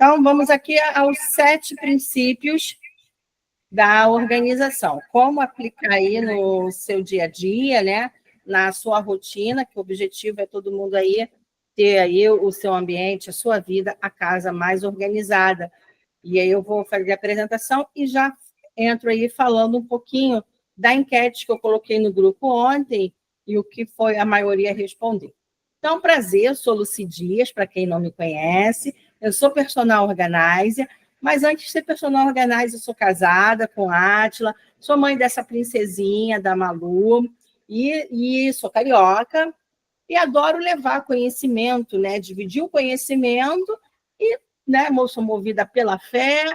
Então, vamos aqui aos 7 princípios da organização. Como aplicar aí no seu dia a dia, né? Na sua rotina, que o objetivo é todo mundo aí ter aí o seu ambiente, a sua vida, a casa mais organizada. E aí eu vou fazer a apresentação e já entro aí falando um pouquinho da enquete que eu coloquei no grupo ontem e o que foi a maioria responder. Então, prazer, eu sou Lucy Dias, para quem não me conhece, eu sou personal organizer, mas antes de ser personal organizer, eu sou casada com a Átila, sou mãe dessa princesinha, da Malu, e sou carioca, e adoro levar conhecimento, né? Dividir o conhecimento e, né, sou movida pela fé,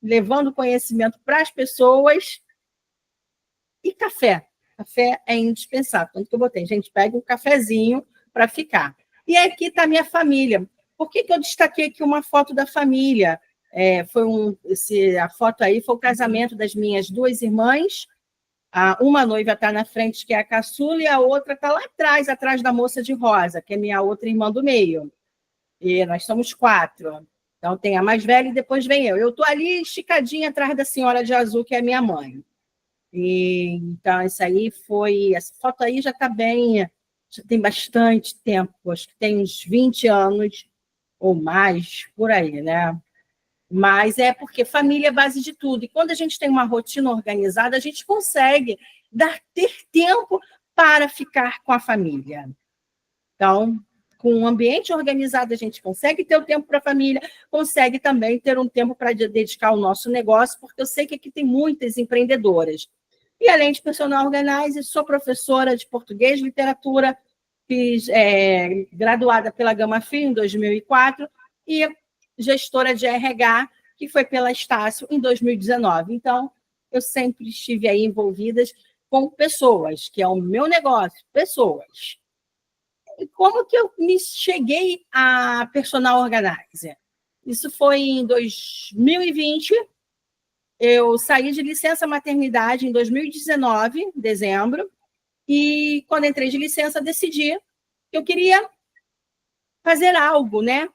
levando conhecimento para as pessoas. E café. Café é indispensável. Tanto que eu botei, gente, pegue um cafezinho para ficar. E aqui está a minha família. Por que eu destaquei aqui uma foto da família? A foto aí foi o casamento das minhas 2 irmãs. Uma noiva está na frente, que é a caçula, e a outra está lá atrás da moça de rosa, que é minha outra irmã do meio. E nós somos 4. Então, tem a mais velha e depois vem eu. Eu estou ali esticadinha atrás da senhora de azul, que é minha mãe. Então, essa foto aí já está bem, já tem bastante tempo, acho que tem uns 20 anos ou mais, por aí, né? Mas é porque família é base de tudo. E quando a gente tem uma rotina organizada, a gente consegue ter tempo para ficar com a família. Então, com um ambiente organizado, a gente consegue ter o tempo para a família, consegue também ter um tempo para dedicar ao nosso negócio, porque eu sei que aqui tem muitas empreendedoras. E, além de personal organizer, sou professora de português e literatura, fiz graduada pela Gama Filho em 2004 e gestora de RH, que foi pela Estácio em 2019. Então, eu sempre estive aí envolvida com pessoas, que é o meu negócio, pessoas. E como que eu me cheguei a personal organizer? Isso foi em 2020. Eu saí de licença maternidade em 2019, dezembro, e quando entrei de licença, decidi que eu queria fazer algo, né?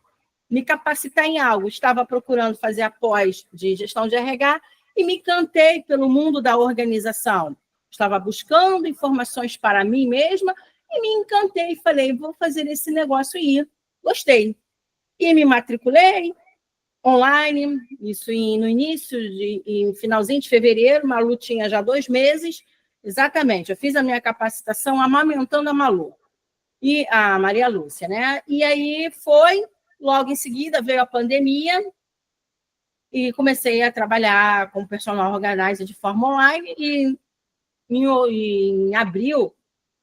Me capacitar em algo. Estava procurando fazer a pós de gestão de RH e me encantei pelo mundo da organização. Estava buscando informações para mim mesma e me encantei. Falei, vou fazer esse negócio e gostei. E me matriculei online, isso no início, em finalzinho de fevereiro. Malu tinha já 2 meses, exatamente. Eu fiz a minha capacitação amamentando a Malu e a Maria Lúcia, né? E aí logo em seguida veio a pandemia e comecei a trabalhar como personal organizer de forma online e em abril,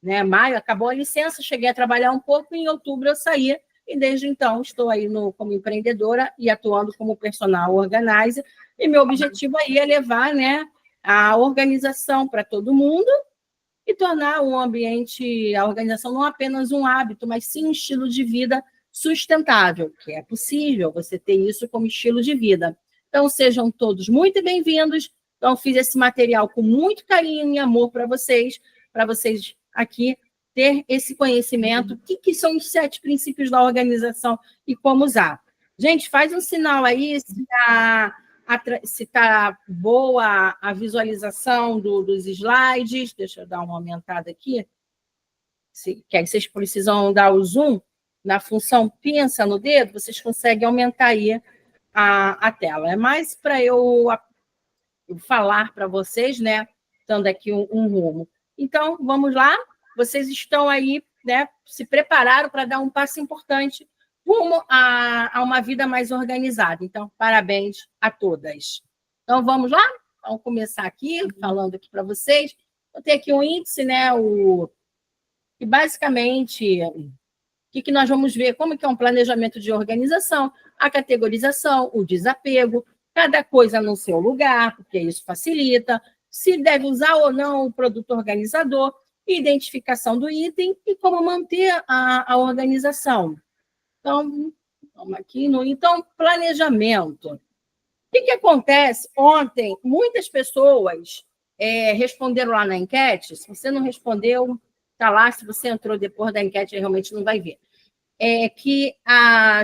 né, maio, acabou a licença, cheguei a trabalhar um pouco, e em outubro eu saí, e desde então estou aí como empreendedora e atuando como personal organizer, e meu objetivo aí é levar, né, a organização para todo mundo e tornar um ambiente, a organização não apenas um hábito, mas sim um estilo de vida sustentável, que é possível você ter isso como estilo de vida. Então, sejam todos muito bem-vindos. Então, fiz esse material com muito carinho e amor para vocês aqui ter esse conhecimento. O que são os 7 princípios da organização e como usar? Gente, faz um sinal aí se está boa a visualização dos slides. Deixa eu dar uma aumentada aqui. Que aí vocês precisam dar o zoom na função pinça no dedo, vocês conseguem aumentar aí a tela. É mais para eu falar para vocês, né? Dando aqui um rumo. Então, vamos lá. Vocês estão aí, né? Se prepararam para dar um passo importante rumo a uma vida mais organizada. Então, parabéns a todas. Então, vamos lá? Vamos começar aqui, falando aqui para vocês. Eu tenho aqui um índice, né? E, basicamente, o que nós vamos ver? Como que é um planejamento de organização, a categorização, o desapego, cada coisa no seu lugar, porque isso facilita, se deve usar ou não o produto organizador, identificação do item e como manter a organização. Então, vamos aqui Então, planejamento. O que acontece? Ontem, muitas pessoas responderam lá na enquete. Se você não respondeu, está lá. Se você entrou depois da enquete, realmente não vai ver. que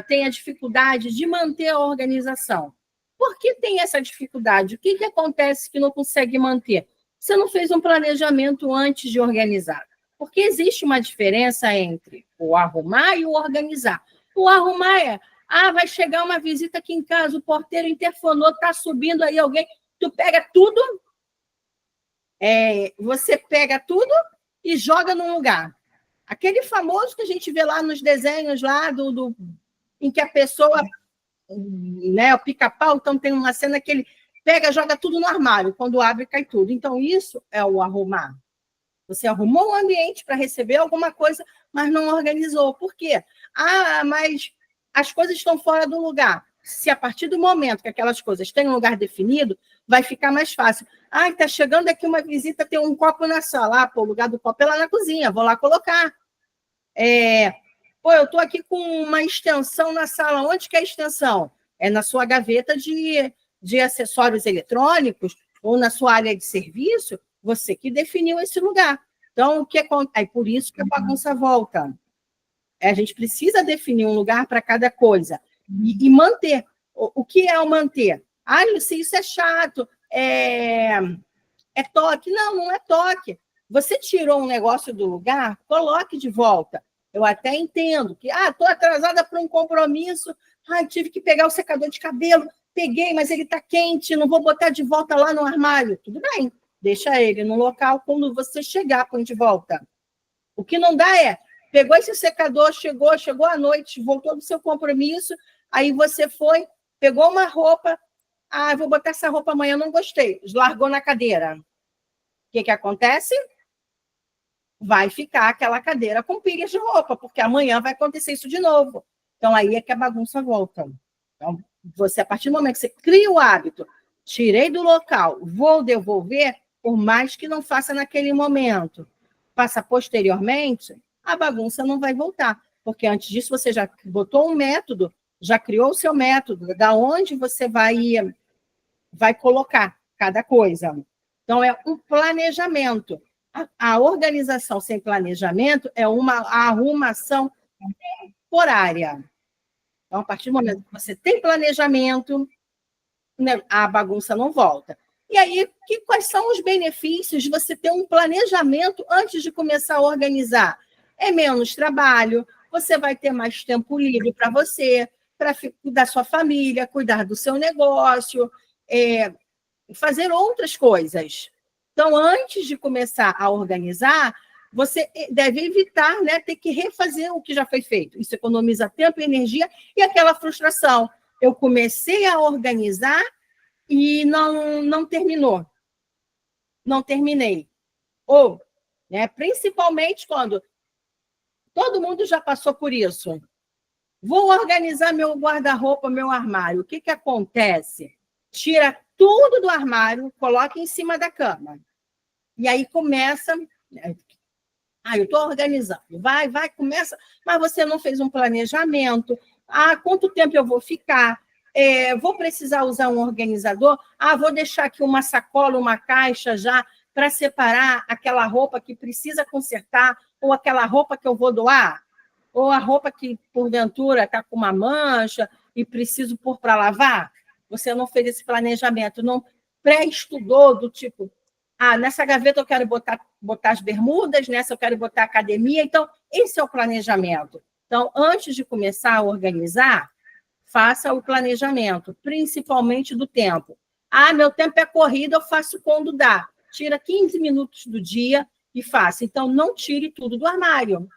tem a dificuldade de manter a organização. Por que tem essa dificuldade? O que acontece que não consegue manter? Você não fez um planejamento antes de organizar. Porque existe uma diferença entre o arrumar e o organizar. O arrumar vai chegar uma visita aqui em casa, o porteiro interfonou, está subindo aí alguém, tu pega tudo, você pega tudo e joga num lugar. Aquele famoso que a gente vê lá nos desenhos lá em que a pessoa, né, o pica-pau, então tem uma cena que ele pega, joga tudo no armário, quando abre cai tudo. Então isso é o arrumar. Você arrumou um ambiente para receber alguma coisa, mas não organizou. Por quê? Mas as coisas estão fora do lugar. Se a partir do momento que aquelas coisas têm um lugar definido, vai ficar mais fácil. Está chegando aqui uma visita, tem um copo na sala. O lugar do copo é lá na cozinha, vou lá colocar. Eu estou aqui com uma extensão na sala. Onde que é a extensão? É na sua gaveta de acessórios eletrônicos ou na sua área de serviço. Você que definiu esse lugar. Então, o que acontece? Por isso que a bagunça volta. A gente precisa definir um lugar para cada coisa e manter. O que é o manter? Luci, isso é chato. É toque. Não, não é toque. Você tirou um negócio do lugar, coloque de volta. Eu até entendo que, estou atrasada para um compromisso, tive que pegar o secador de cabelo, peguei, mas ele está quente, não vou botar de volta lá no armário. Tudo bem, deixa ele no local, quando você chegar, põe de volta. O que não dá pegou esse secador, chegou à noite, voltou do seu compromisso, aí você foi, pegou uma roupa, vou botar essa roupa amanhã, não gostei, largou na cadeira. O que acontece? Vai ficar aquela cadeira com pilhas de roupa, porque amanhã vai acontecer isso de novo. Então, aí é que a bagunça volta. Então, a partir do momento que você cria o hábito, tirei do local, vou devolver, por mais que não faça naquele momento, faça posteriormente, a bagunça não vai voltar. Porque antes disso, você já botou um método, já criou o seu método, da onde você vai colocar cada coisa. Então, é um planejamento. A organização sem planejamento é uma arrumação temporária. Então, a partir do momento que você tem planejamento, a bagunça não volta. E aí, quais são os benefícios de você ter um planejamento antes de começar a organizar? É menos trabalho, você vai ter mais tempo livre para você, para cuidar da sua família, cuidar do seu negócio, fazer outras coisas. Então, antes de começar a organizar, você deve evitar, né, ter que refazer o que já foi feito. Isso economiza tempo e energia e aquela frustração. Eu comecei a organizar e não terminou. Não terminei. Ou, né, principalmente quando todo mundo já passou por isso. Vou organizar meu guarda-roupa, meu armário. O que acontece? Tira tudo do armário, coloca em cima da cama. E aí começa... eu estou organizando. Vai, começa. Mas você não fez um planejamento. Quanto tempo eu vou ficar? Vou precisar usar um organizador? Vou deixar aqui uma sacola, uma caixa já para separar aquela roupa que precisa consertar ou aquela roupa que eu vou doar? Ou a roupa que, porventura, está com uma mancha e preciso pôr para lavar? Você não fez esse planejamento, não pré-estudou do tipo... nessa gaveta eu quero botar as bermudas, nessa eu quero botar a academia. Então, esse é o planejamento. Então, antes de começar a organizar, faça o planejamento, principalmente do tempo. Meu tempo é corrido, eu faço quando dá. Tira 15 minutos do dia e faça. Então, não tire tudo do armário.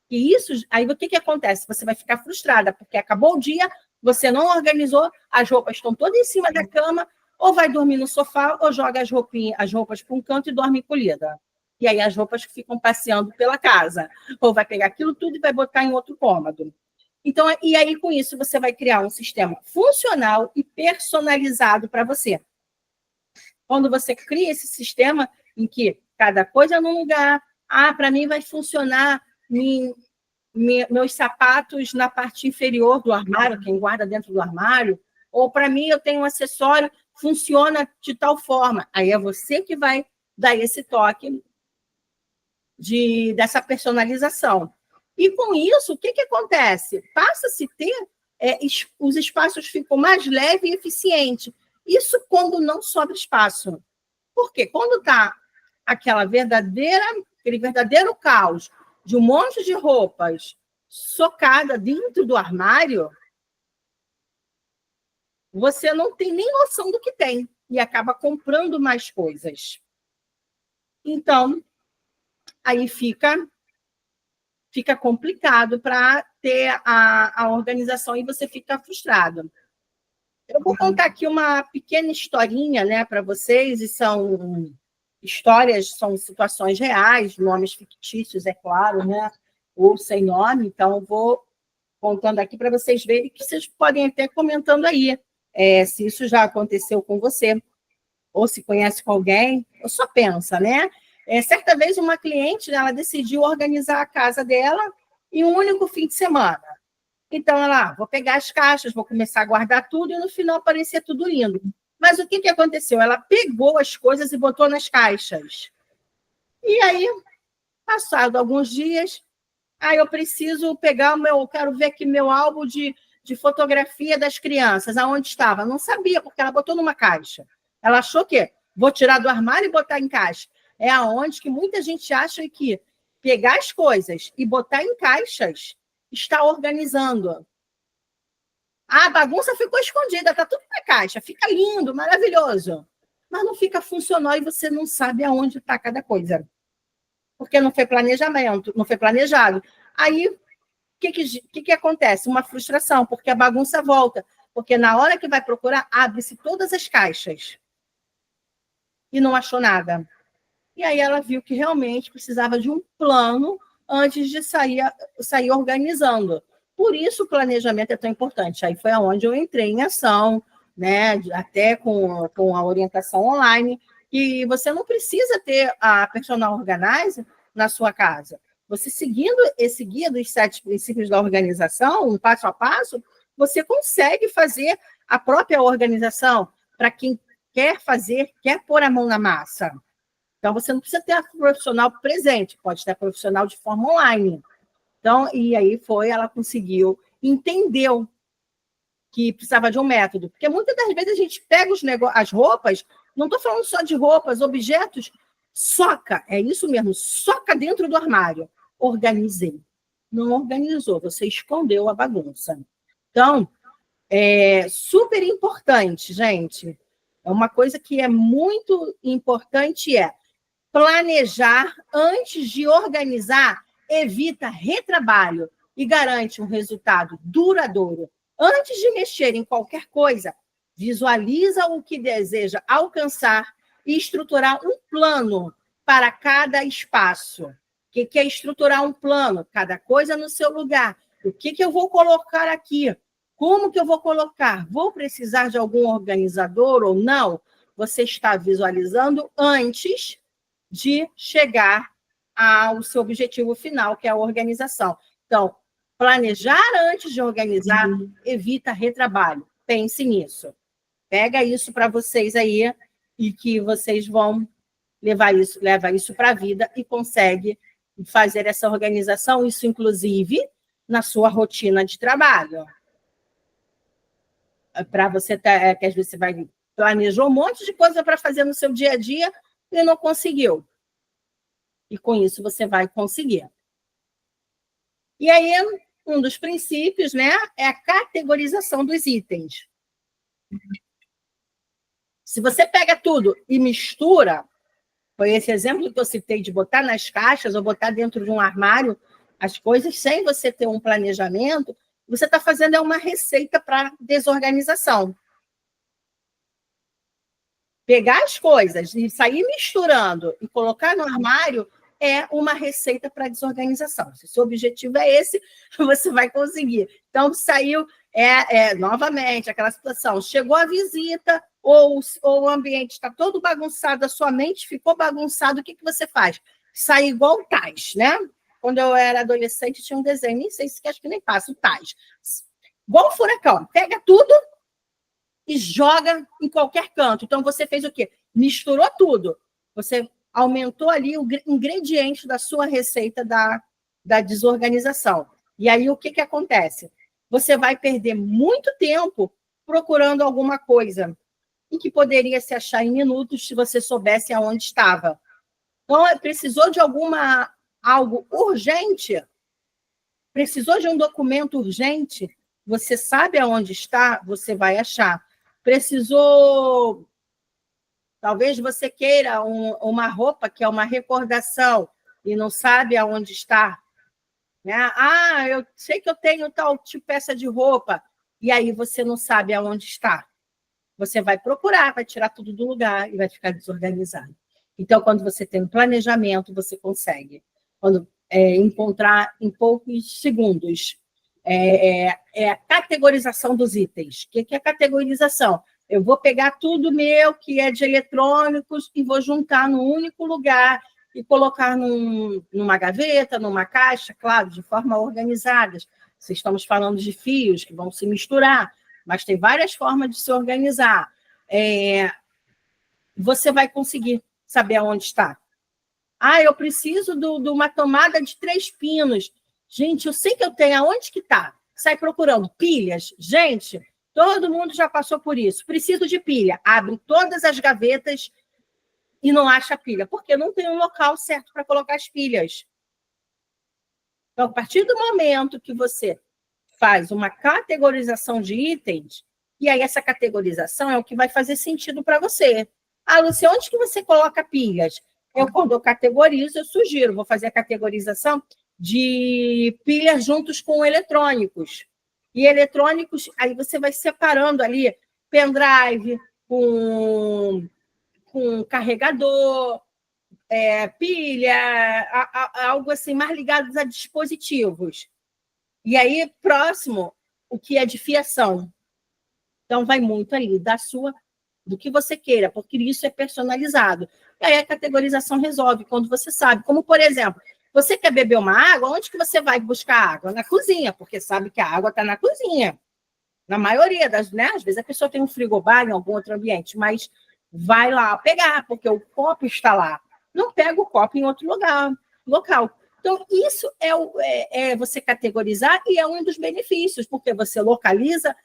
E isso, aí o que acontece? Você vai ficar frustrada, porque acabou o dia, você não organizou, as roupas estão todas em cima da cama, ou vai dormir no sofá, ou joga as roupas para um canto e dorme encolhida. E aí as roupas ficam passeando pela casa. Ou vai pegar aquilo tudo e vai botar em outro cômodo. Então, e aí, com isso, você vai criar um sistema funcional e personalizado para você. Quando você cria esse sistema em que cada coisa é num lugar, para mim vai funcionar meus sapatos na parte inferior do armário, quem guarda dentro do armário, ou para mim eu tenho um acessório, funciona de tal forma. Aí é você que vai dar esse toque dessa personalização. E com isso, o que acontece? Passa-se a ter, os espaços ficam mais leves e eficientes. Isso quando não sobra espaço. Por quê? Quando está aquele verdadeiro caos de um monte de roupas socada dentro do armário, você não tem nem noção do que tem e acaba comprando mais coisas. Então, aí fica complicado para ter a organização e você fica frustrado. Eu vou contar aqui uma pequena historinha, né, para vocês, e são histórias, são situações reais, nomes fictícios, é claro, né, ou sem nome, então eu vou contando aqui para vocês verem, que vocês podem até comentando aí, se isso já aconteceu com você, ou se conhece com alguém, ou só pensa, né? Certa vez, uma cliente, né, ela decidiu organizar a casa dela em um único fim de semana. Então, ela, vou pegar as caixas, vou começar a guardar tudo, e no final parecia tudo lindo. Mas o que aconteceu? Ela pegou as coisas e botou nas caixas. E aí, passado alguns dias, eu preciso pegar quero ver aqui meu álbum de fotografia das crianças, aonde estava. Não sabia, porque ela botou numa caixa. Ela achou que vou tirar do armário e botar em caixa. É aonde que muita gente acha que pegar as coisas e botar em caixas está organizando. A bagunça ficou escondida, está tudo na caixa, fica lindo, maravilhoso. Mas não fica funcional e você não sabe aonde está cada coisa. Porque não foi planejamento, não foi planejado. Aí, o que acontece? Uma frustração, porque a bagunça volta. Porque na hora que vai procurar, abre-se todas as caixas. E não achou nada. E aí ela viu que realmente precisava de um plano antes de sair organizando. Por isso o planejamento é tão importante. Aí foi aonde eu entrei em ação, né? Até com a orientação online. E você não precisa ter a personal organizer na sua casa. Você seguindo esse guia dos 7 princípios da organização, um passo a passo, você consegue fazer a própria organização para quem quer fazer, quer pôr a mão na massa. Então, você não precisa ter a profissional presente, pode ter a profissional de forma online. Então, e aí ela conseguiu, entendeu que precisava de um método. Porque muitas das vezes a gente pega as roupas, não estou falando só de roupas, objetos, soca, é isso mesmo, soca dentro do armário. Organizei. Não organizou, você escondeu a bagunça. Então, é super importante, gente. É uma coisa que é muito importante, planejar antes de organizar evita retrabalho e garante um resultado duradouro. Antes de mexer em qualquer coisa, visualiza o que deseja alcançar e estruturar um plano para cada espaço. O que é estruturar um plano? Cada coisa no seu lugar. O que eu vou colocar aqui? Como que eu vou colocar? Vou precisar de algum organizador ou não? Você está visualizando antes de chegar ao seu objetivo final, que é a organização. Então, planejar antes de organizar evita retrabalho. Pense nisso. Pega isso para vocês aí e que vocês vão leva isso para a vida e consegue fazer essa organização, isso inclusive na sua rotina de trabalho. Para você que às vezes você planejou um monte de coisa para fazer no seu dia a dia e não conseguiu. E com isso você vai conseguir. E aí, um dos princípios, né, é a categorização dos itens. Se você pega tudo e mistura, foi esse exemplo que eu citei de botar nas caixas ou botar dentro de um armário as coisas sem você ter um planejamento, você está fazendo uma receita para desorganização. Pegar as coisas e sair misturando e colocar no armário é uma receita para desorganização. Se o seu objetivo é esse, você vai conseguir. Então, saiu, novamente, aquela situação, chegou a visita, ou o ambiente está todo bagunçado, a sua mente ficou bagunçada, o que você faz? Sai igual o Tais, né? Quando eu era adolescente, tinha um desenho, nem sei se acho que nem passa, o Tais. Igual o furacão, pega tudo e joga em qualquer canto. Então, você fez o quê? Misturou tudo. Você aumentou ali o ingrediente da sua receita da da desorganização. E aí, o que acontece? Você vai perder muito tempo procurando alguma coisa e que poderia se achar em minutos se você soubesse aonde estava. Então, precisou de algo urgente, precisou de um documento urgente, você sabe aonde está, você vai achar. Precisou, talvez você queira uma roupa que é uma recordação e não sabe aonde está. Né? Ah, eu sei que eu tenho tal tipo peça de roupa, e aí você não sabe aonde está. Você vai procurar, vai tirar tudo do lugar e vai ficar desorganizado. Então, quando você tem um planejamento, você consegue encontrar em poucos segundos. A categorização dos itens. O que é categorização? Eu vou pegar tudo meu que é de eletrônicos e vou juntar num único lugar e colocar numa gaveta, numa caixa, claro, de forma organizada. Se estamos falando de fios que vão se misturar, mas tem várias formas de se organizar. Você vai conseguir saber aonde está. Ah, eu preciso de uma tomada de 3 pinos. Gente, eu sei que eu tenho. Aonde que está? Sai procurando. Pilhas. Gente, todo mundo já passou por isso. Preciso de pilha. Abre todas as gavetas e não acha pilha, porque não tem um local certo para colocar as pilhas. Então, a partir do momento que você faz uma categorização de itens, e aí essa categorização é o que vai fazer sentido para você. Ah, Lúcia, onde que você coloca pilhas? Quando eu categorizo, eu sugiro, vou fazer a categorização de pilhas juntos com eletrônicos. E eletrônicos, aí você vai separando ali pendrive com carregador, pilha, algo assim mais ligado a dispositivos. E aí, próximo, o que é de fiação. Então, vai muito ali do que você queira, porque isso é personalizado. E aí a categorização resolve, quando você sabe. Como, por exemplo, você quer beber uma água, onde que você vai buscar água? Na cozinha, porque sabe que a água está na cozinha. Na maioria das, né? Às vezes a pessoa tem um frigobar em algum outro ambiente, mas vai lá pegar, porque o copo está lá. Não pega o copo em outro local. Então, isso é você categorizar e é um dos benefícios, porque você localiza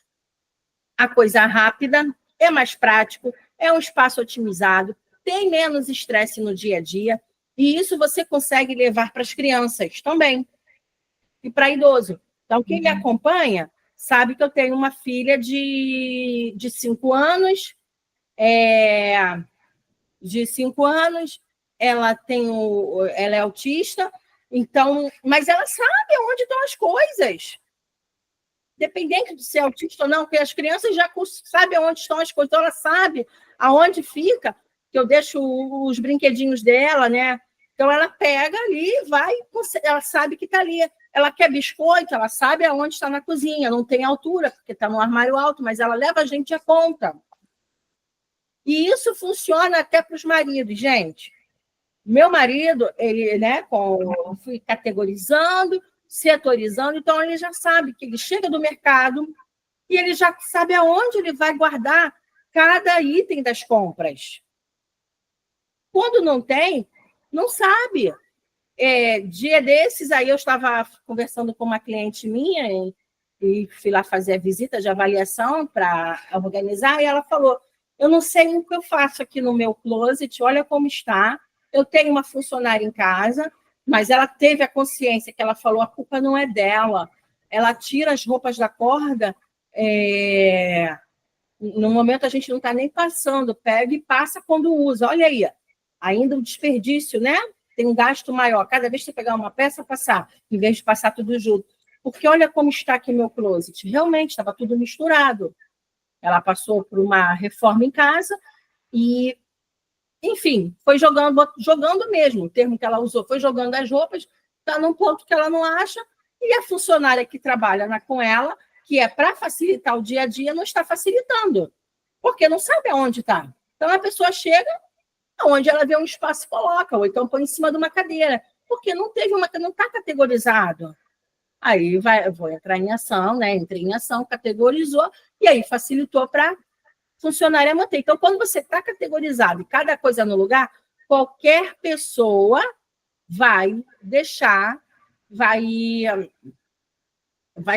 a coisa rápida, é mais prático, é um espaço otimizado, tem menos estresse no dia a dia, e isso você consegue levar para as crianças também, e para idoso. Então, quem me acompanha sabe que eu tenho uma filha de 5 anos, ela é autista, então, mas ela sabe onde estão as coisas. Dependente de ser autista ou não, porque as crianças já sabem onde estão as coisas, então ela sabe aonde fica, que eu deixo os brinquedinhos dela, né? Então ela pega ali e vai, ela sabe que está ali. Ela quer biscoito, ela sabe aonde está na cozinha, não tem altura, porque está no armário alto, mas ela leva a gente a conta. E isso funciona até para os maridos, gente. Meu marido, ele, né, fui categorizando, setorizando, então ele já sabe que ele chega do mercado e ele já sabe aonde ele vai guardar cada item das compras. Quando não tem, não sabe. Dia desses, aí eu estava conversando com uma cliente minha e fui lá fazer a visita de avaliação para organizar, e ela falou, eu não sei o que eu faço aqui no meu closet, olha como está. Eu tenho uma funcionária em casa, mas ela teve a consciência que ela falou, a culpa não é dela. Ela tira as roupas da corda, no momento a gente não está nem passando, pega e passa quando usa. Olha aí, ainda um desperdício, né? Tem um gasto maior. Cada vez que você pegar uma peça, passar, em vez de passar tudo junto. Porque olha como está aqui meu closet. Realmente, estava tudo misturado. Ela passou por uma reforma em casa e, enfim, foi jogando mesmo, o termo que ela usou, foi jogando as roupas, está num ponto que ela não acha, e a funcionária que trabalha com ela, que é para facilitar o dia a dia, não está facilitando, porque não sabe aonde está. Então, a pessoa chega, onde ela vê um espaço e coloca, ou então põe em cima de uma cadeira, porque não está categorizado. Aí vou entrar em ação, né? Entrei em ação, categorizou, e aí facilitou para funcionária manter. Então, quando você está categorizado e cada coisa no lugar, qualquer pessoa vai deixar vai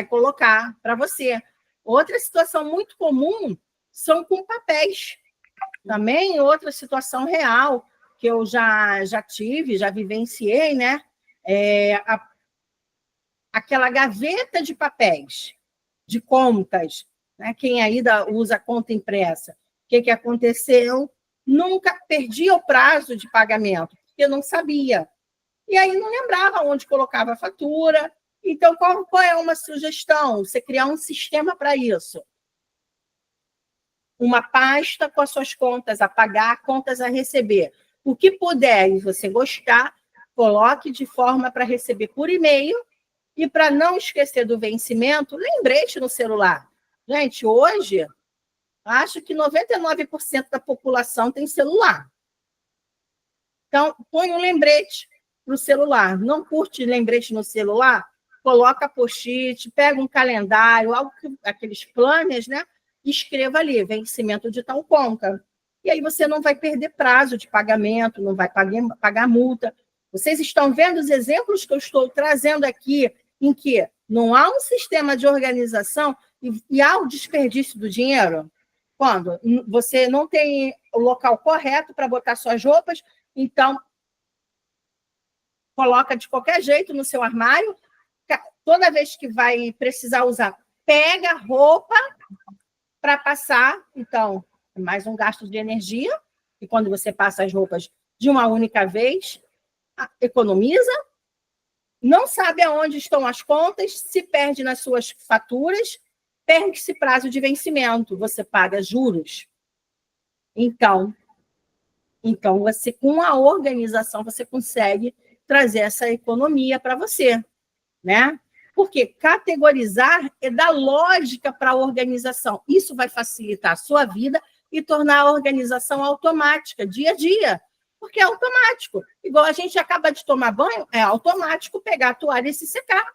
colocar para você. Outra situação muito comum são com papéis. Também outra situação real que eu já tive, já vivenciei, né? Aquela gaveta de papéis, de contas, né? Quem ainda usa conta impressa. O que aconteceu? Nunca perdia o prazo de pagamento, porque não sabia. E aí não lembrava onde colocava a fatura. Então, qual é uma sugestão? Você criar um sistema para isso. Uma pasta com as suas contas a pagar, contas a receber. O que puder e você gostar, coloque de forma para receber por e-mail e para não esquecer do vencimento, lembrete no celular. Gente, hoje, acho que 99% da população tem celular. Então, põe um lembrete para o celular. Não curte lembrete no celular? Coloca post-it, pega um calendário, aqueles planners, né? Escreva ali, vencimento de tal conta. E aí você não vai perder prazo de pagamento, não vai pagar multa. Vocês estão vendo os exemplos que eu estou trazendo aqui, em que não há um sistema de organização e há o desperdício do dinheiro? Quando você não tem o local correto para botar suas roupas, então coloca de qualquer jeito no seu armário. Toda vez que vai precisar usar, pega a roupa para passar. Então, é mais um gasto de energia, e quando você passa as roupas de uma única vez, economiza, não sabe aonde estão as contas, se perde nas suas faturas, perde-se prazo de vencimento, você paga juros. Então, você, com a organização, você consegue trazer essa economia para você, né? Porque categorizar é dar lógica para a organização. Isso vai facilitar a sua vida e tornar a organização automática, dia a dia. Porque é automático. Igual a gente acaba de tomar banho, é automático pegar a toalha e se secar.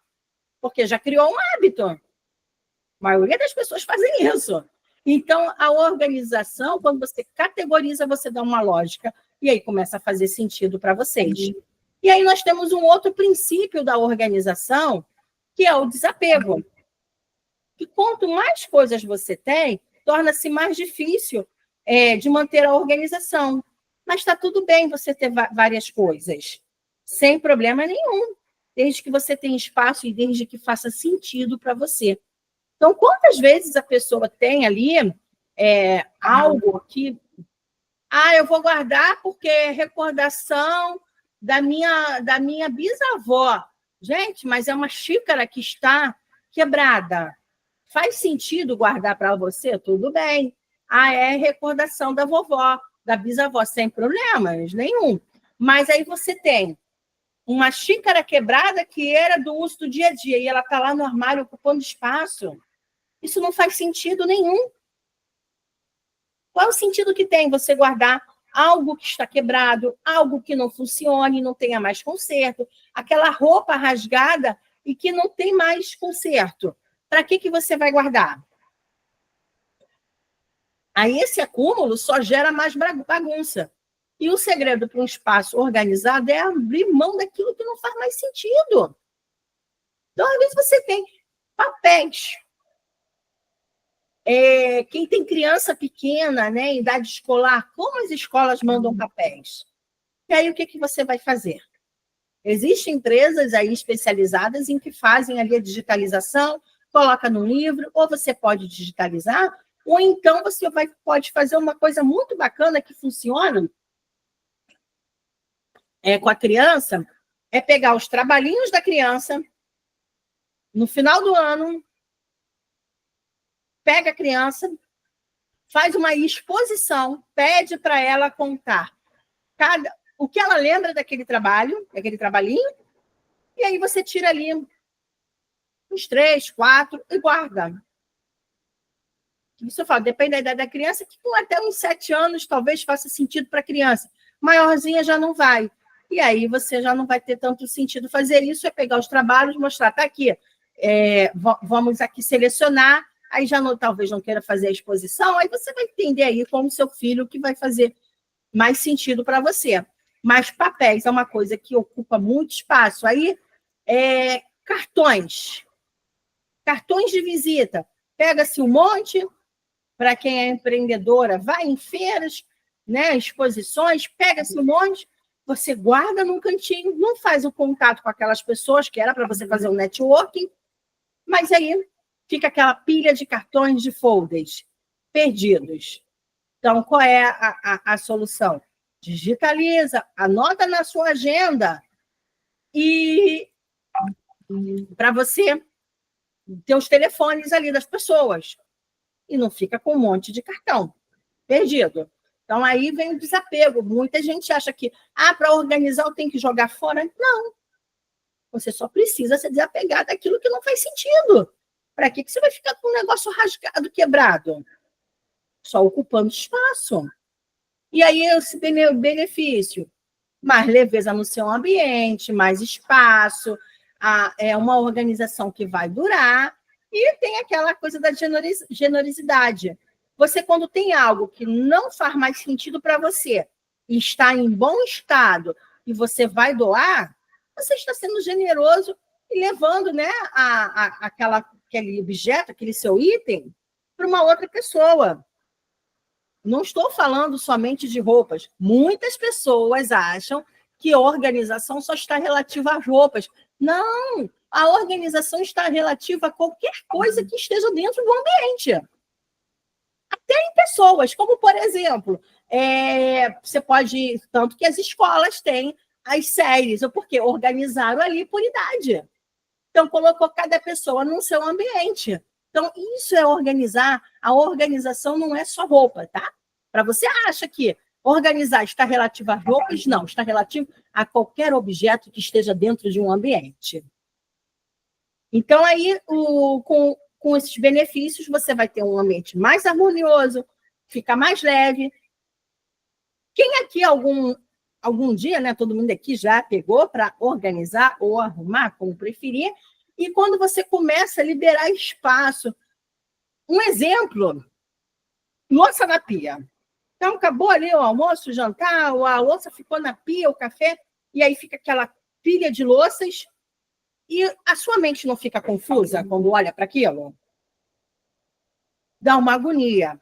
Porque já criou um hábito. A maioria das pessoas fazem isso. Então, a organização, quando você categoriza, você dá uma lógica. E aí começa a fazer sentido para vocês. E aí nós temos um outro princípio da organização, que é o desapego. Que quanto mais coisas você tem, torna-se mais difícil de manter a organização. Mas está tudo bem você ter várias coisas, sem problema nenhum, desde que você tenha espaço e desde que faça sentido para você. Então, quantas vezes a pessoa tem ali algo que... eu vou guardar porque é recordação da minha bisavó. Gente, mas é uma xícara que está quebrada. Faz sentido guardar para você? Tudo bem. É recordação da vovó, da bisavó, sem problemas nenhum. Mas aí você tem uma xícara quebrada que era do uso do dia a dia e ela está lá no armário ocupando espaço. Isso não faz sentido nenhum. Qual é o sentido que tem você guardar algo que está quebrado, algo que não funcione, não tenha mais conserto, aquela roupa rasgada e que não tem mais conserto? Para que você vai guardar? Aí esse acúmulo só gera mais bagunça. E o segredo para um espaço organizado é abrir mão daquilo que não faz mais sentido. Então, às vezes, você tem papéis. Quem tem criança pequena, né, em idade escolar, como as escolas mandam papéis? E aí, o que você vai fazer? Existem empresas aí especializadas em que fazem ali a digitalização, coloca no livro, ou você pode digitalizar, ou então você pode fazer uma coisa muito bacana que funciona com a criança, é pegar os trabalhinhos da criança, no final do ano, pega a criança, faz uma exposição, pede para ela contar o que ela lembra daquele trabalhinho, e aí você tira ali uns 3, 4 e guarda. Isso eu falo, depende da idade da criança, que com até uns 7 anos talvez faça sentido para a criança. Maiorzinha já não vai. E aí você já não vai ter tanto sentido fazer isso, é pegar os trabalhos, mostrar, está aqui, vamos aqui selecionar, aí já talvez não queira fazer a exposição, aí você vai entender aí como seu filho que vai fazer mais sentido para você. Mas papéis é uma coisa que ocupa muito espaço. Aí Cartões de visita. Pega-se um monte, para quem é empreendedora, vai em feiras, né, exposições, pega-se um monte, você guarda num cantinho, não faz o contato com aquelas pessoas que era para você fazer um networking, mas aí fica aquela pilha de cartões de folders perdidos. Então, qual é a solução? Digitaliza, anota na sua agenda e para você ter os telefones ali das pessoas e não fica com um monte de cartão perdido. Então, aí vem o desapego. Muita gente acha que, para organizar eu tenho que jogar fora. Não. Você só precisa se desapegar daquilo que não faz sentido. Para que você vai ficar com um negócio rasgado, quebrado? Só ocupando espaço. E aí, esse benefício, mais leveza no seu ambiente, mais espaço, é uma organização que vai durar, e tem aquela coisa da generosidade. Você, quando tem algo que não faz mais sentido para você, e está em bom estado, e você vai doar, você está sendo generoso e levando, né, aquele objeto, aquele seu item, para uma outra pessoa. Não estou falando somente de roupas. Muitas pessoas acham que a organização só está relativa às roupas. Não, a organização está relativa a qualquer coisa que esteja dentro do ambiente. Até em pessoas, como, por exemplo, você pode... Tanto que as escolas têm as séries, porque organizaram ali por idade. Então, colocou cada pessoa no seu ambiente. Então, isso é organizar. A organização não é só roupa, tá? Para você acha que organizar está relativo a roupas? Não, está relativo a qualquer objeto que esteja dentro de um ambiente. Então, aí, com esses benefícios, você vai ter um ambiente mais harmonioso, fica mais leve. Quem aqui, algum dia, né, todo mundo aqui já pegou para organizar ou arrumar, como preferir, e quando você começa a liberar espaço, um exemplo, louça na pia. Então, acabou ali o almoço, o jantar, a louça ficou na pia, o café, e aí fica aquela pilha de louças, e a sua mente não fica confusa quando olha para aquilo? Dá uma agonia.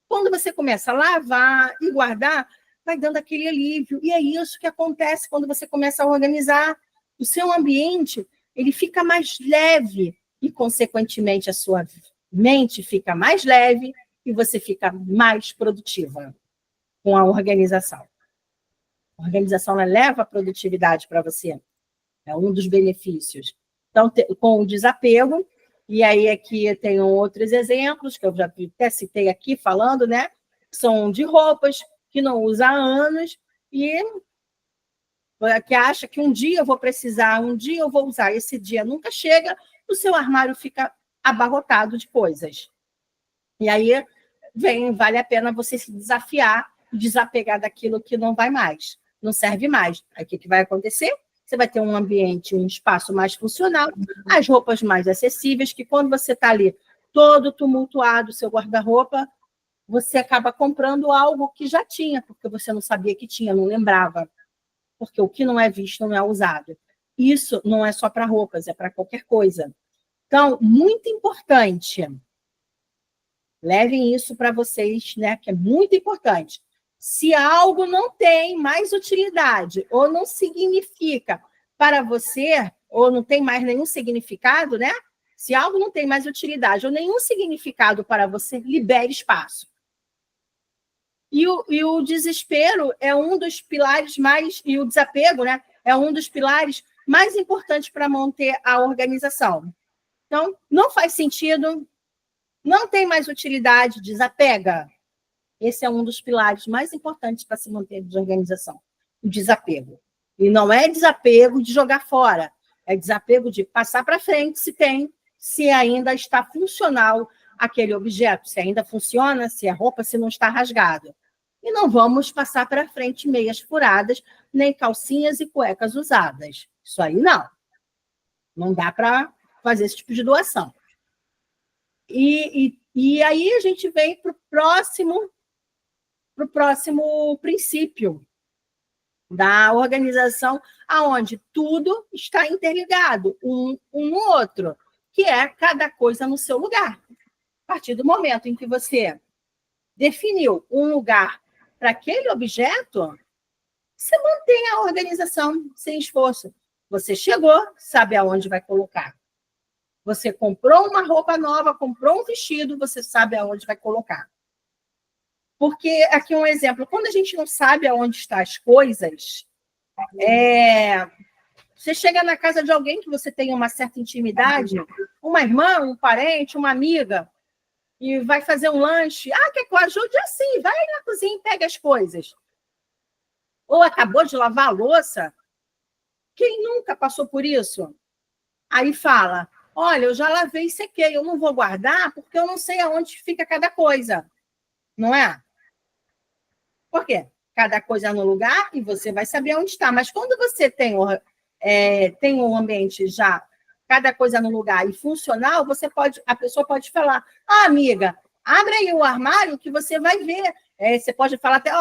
Quando você começa a lavar e guardar, vai dando aquele alívio. E é isso que acontece quando você começa a organizar o seu ambiente, ele fica mais leve e, consequentemente, a sua mente fica mais leve e você fica mais produtiva com a organização. A organização leva a produtividade para você. É um dos benefícios. Então, com o desapego, e aí aqui tem outros exemplos, que eu já até citei aqui falando, né? São de roupas que não usa há anos e que acha que um dia eu vou precisar, um dia eu vou usar, esse dia nunca chega, o seu armário fica abarrotado de coisas. E aí vale a pena você se desafiar, desapegar daquilo que não vai mais, não serve mais. Aí o que vai acontecer? Você vai ter um ambiente, um espaço mais funcional, as roupas mais acessíveis, que quando você está ali todo tumultuado, seu guarda-roupa, você acaba comprando algo que já tinha, porque você não sabia que tinha, não lembrava. Porque o que não é visto não é usado. Isso não é só para roupas, é para qualquer coisa. Então, muito importante. Levem isso para vocês, né, que é muito importante. Se algo não tem mais utilidade ou não significa para você, ou não tem mais nenhum significado, né? Se algo não tem mais utilidade ou nenhum significado para você, libere espaço. E o desespero é um dos pilares mais... E o desapego, né? É um dos pilares mais importantes para manter a organização. Então, não faz sentido, não tem mais utilidade, desapega. Esse é um dos pilares mais importantes para se manter de organização, o desapego. E não é desapego de jogar fora, é desapego de passar para frente se ainda está funcional aquele objeto, se ainda funciona, se a roupa se não está rasgada. E não vamos passar para frente meias furadas, nem calcinhas e cuecas usadas. Isso aí não. Não dá para fazer esse tipo de doação. E aí a gente vem para o próximo princípio, da organização, aonde tudo está interligado, um no outro, que é cada coisa no seu lugar. A partir do momento em que você definiu um lugar para aquele objeto, você mantém a organização sem esforço. Você chegou, sabe aonde vai colocar. Você comprou uma roupa nova, comprou um vestido, você sabe aonde vai colocar. Porque, aqui um exemplo, quando a gente não sabe aonde estão as coisas, você chega na casa de alguém que você tem uma certa intimidade, uma irmã, um parente, uma amiga, e vai fazer um lanche. Ah, quer que eu ajude? Assim, vai na cozinha e pega as coisas. Ou acabou de lavar a louça. Quem nunca passou por isso? Aí fala, olha, eu já lavei e sequei, eu não vou guardar porque eu não sei aonde fica cada coisa. Não é? Por quê? Cada coisa no lugar e você vai saber onde está. Mas quando você tem um ambiente já, cada coisa no lugar e funcional, a pessoa pode falar, amiga, abre aí o armário que você vai ver. Você pode falar até,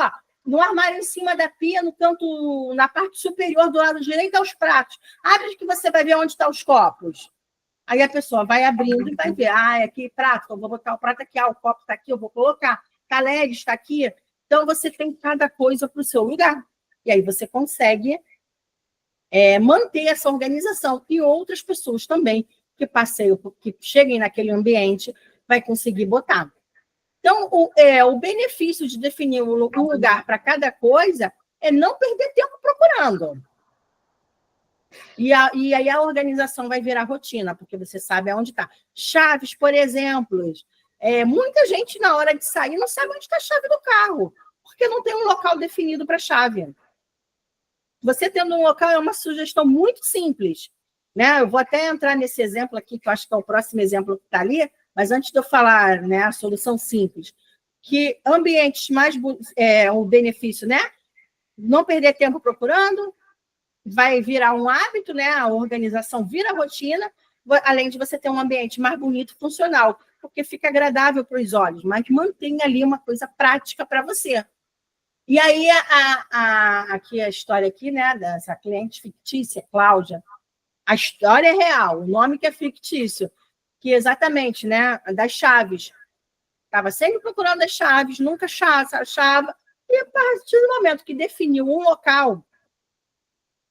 no armário em cima da pia, no canto, na parte superior do lado direito, aos pratos. Abre que você vai ver onde estão os copos. Aí a pessoa vai abrindo e vai ver, aqui prato, eu vou botar o prato aqui, o copo está aqui, eu vou colocar, talher está aqui. Então, você tem cada coisa para o seu lugar. E aí você consegue manter essa organização. E outras pessoas também que passeiam, que cheguem naquele ambiente, vai conseguir botar. Então, o benefício de definir um lugar para cada coisa é não perder tempo procurando. E aí a organização vai virar rotina, porque você sabe aonde está. Chaves, por exemplo. Muita gente, na hora de sair, não sabe onde está a chave do carro, porque não tem um local definido para a chave. Você tendo um local é uma sugestão muito simples. Né? Eu vou até entrar nesse exemplo aqui, que eu acho que é o próximo exemplo que está ali, mas antes de eu falar, né, a solução simples, que ambientes mais o benefício, né? Não perder tempo procurando, vai virar um hábito, né? A organização vira rotina, além de você ter um ambiente mais bonito e funcional, porque fica agradável para os olhos, mas mantém ali uma coisa prática para você. E aí, aqui a história aqui, né, dessa cliente fictícia, Cláudia, a história é real, o nome que é fictício, que exatamente, né, das chaves. Estava sempre procurando as chaves, nunca achava, e a partir do momento que definiu um local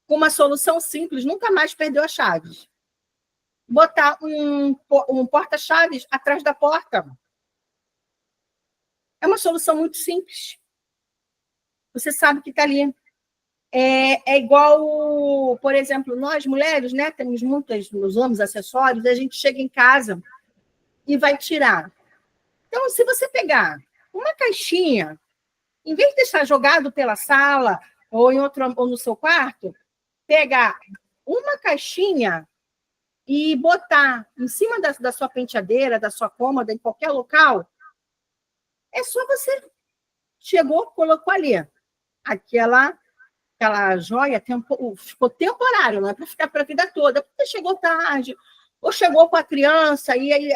com uma solução simples, nunca mais perdeu as chaves. Botar um porta-chaves atrás da porta. É uma solução muito simples. Você sabe que está ali. É igual, por exemplo, nós, mulheres, né, usamos acessórios, a gente chega em casa e vai tirar. Então, se você pegar uma caixinha, em vez de deixar jogado pela sala ou no seu quarto, pegar uma caixinha e botar em cima da sua penteadeira, da sua cômoda, em qualquer local, é só você chegou, colocou ali. Aquela joia ficou temporário, não é para ficar para a vida toda, porque chegou tarde, ou chegou com a criança, e aí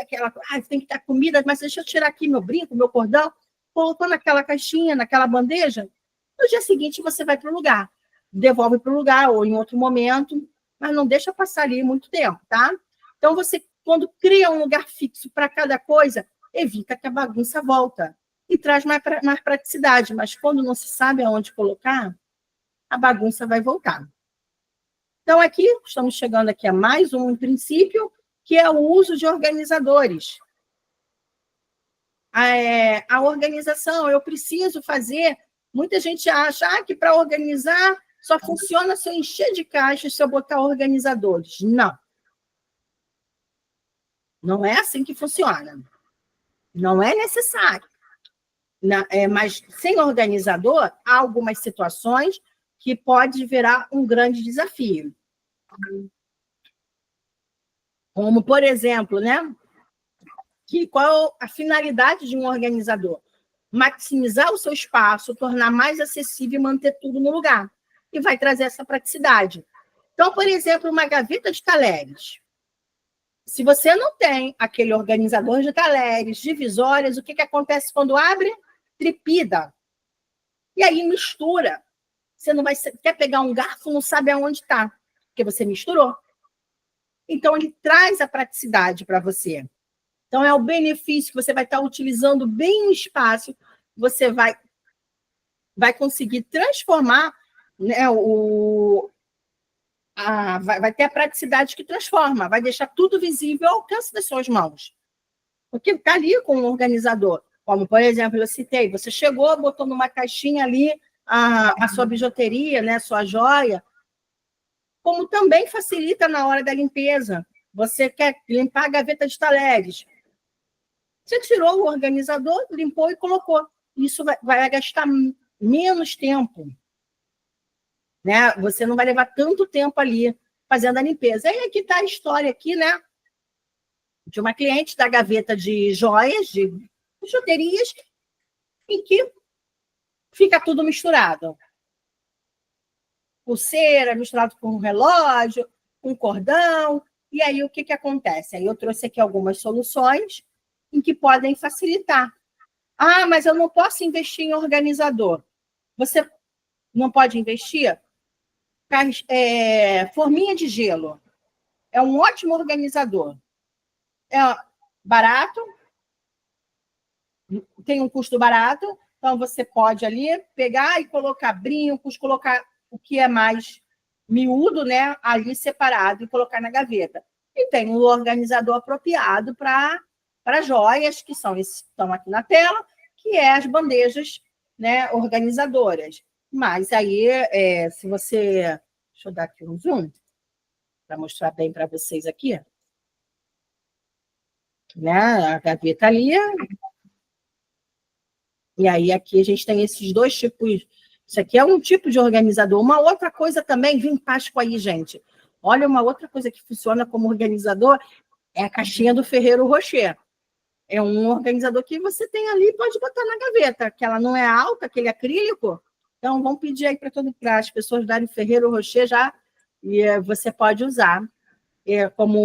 tem que ter comida, mas deixa eu tirar aqui meu brinco, meu cordão, colocou naquela caixinha, naquela bandeja, no dia seguinte você vai para o lugar, devolve para o lugar, ou em outro momento, mas não deixa passar ali muito tempo, tá? Então, você, quando cria um lugar fixo para cada coisa, evita que a bagunça volta e traz mais praticidade, mas quando não se sabe aonde colocar, a bagunça vai voltar. Então, aqui, estamos chegando aqui a mais um princípio, que é o uso de organizadores. A organização, eu preciso fazer... Muita gente acha que para organizar só funciona se eu encher de caixas, se eu botar organizadores. Não. Não é assim que funciona. Não é necessário. Mas sem organizador, há algumas situações que pode virar um grande desafio. Como, por exemplo, né? Qual a finalidade de um organizador? Maximizar o seu espaço, tornar mais acessível e manter tudo no lugar. E vai trazer essa praticidade. Então, por exemplo, uma gaveta de talheres. Se você não tem aquele organizador de talheres, divisórias, o que acontece quando abre? Tripida. E aí mistura. Você não vai quer pegar um garfo, não sabe aonde está, porque você misturou. Então, ele traz a praticidade para você. Então, é o benefício que você vai estar utilizando bem o espaço, você vai conseguir transformar, né, vai ter a praticidade que transforma, vai deixar tudo visível ao alcance das suas mãos. Porque está ali com o organizador. Como, por exemplo, eu citei, você chegou, botou numa caixinha ali a sua bijuteria, né, sua joia, como também facilita na hora da limpeza. Você quer limpar a gaveta de talheres. Você tirou o organizador, limpou e colocou. Isso vai gastar menos tempo. Né? Você não vai levar tanto tempo ali fazendo a limpeza. E aqui está a história aqui, né? De uma cliente da gaveta de joias, de bijuterias, em que fica tudo misturado. Pulseira misturado com um relógio, um cordão. E aí, o que acontece? Aí eu trouxe aqui algumas soluções em que podem facilitar. Ah, mas eu não posso investir em organizador. Você não pode investir? Forminha de gelo. É um ótimo organizador. É barato, tem um custo barato, então você pode ali pegar e colocar brincos, colocar o que é mais miúdo, né, ali separado e colocar na gaveta. E tem um organizador apropriado para joias, que são esses que estão aqui na tela, que é as bandejas, né, organizadoras. Mas aí, se você... Deixa eu dar aqui um zoom, para mostrar bem para vocês aqui. Né, a gaveta ali. E aí, aqui a gente tem esses dois tipos. Isso aqui é um tipo de organizador. Uma outra coisa também, vem Páscoa aí, gente. Olha, uma outra coisa que funciona como organizador é a caixinha do Ferrero Rocher. É um organizador que você tem ali e pode botar na gaveta, que ela não é alta, aquele acrílico. Então, vamos pedir aí para as pessoas darem Ferrero Rocher já, e você pode usar como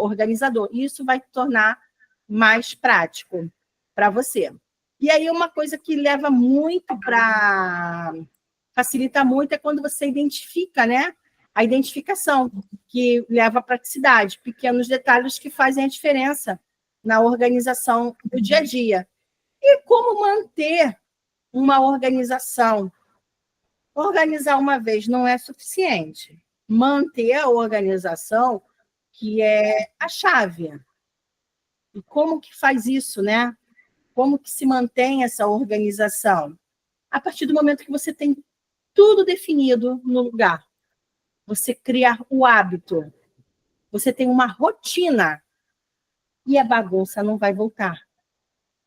organizador. Isso vai tornar mais prático para você. E aí, uma coisa que leva muito facilita muito é quando você identifica, né? A identificação, que leva à praticidade, pequenos detalhes que fazem a diferença na organização do dia a dia. E como manter uma organização? Organizar uma vez não é suficiente. Manter a organização, que é a chave. E como que faz isso, né? Como que se mantém essa organização? A partir do momento que você tem tudo definido no lugar. Você cria o hábito. Você tem uma rotina. E a bagunça não vai voltar.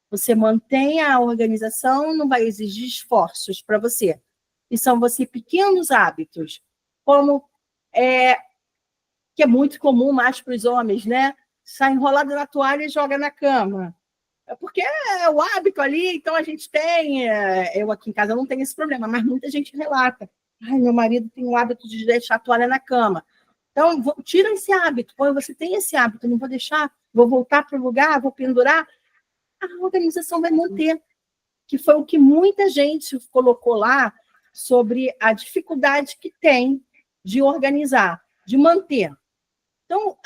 Você mantém a organização, não vai exigir esforços para você. E são pequenos hábitos, como que é muito comum mais para os homens, né? Sai enrolado na toalha e joga na cama. Porque é o hábito ali, então a gente tem... Eu aqui em casa não tenho esse problema, mas muita gente relata. Ai, meu marido tem o hábito de deixar a toalha na cama. Então, tira esse hábito. Quando você tem esse hábito, não vou deixar, vou voltar para o lugar, vou pendurar, a organização vai manter. Que foi o que muita gente colocou lá sobre a dificuldade que tem de organizar, de manter. Então,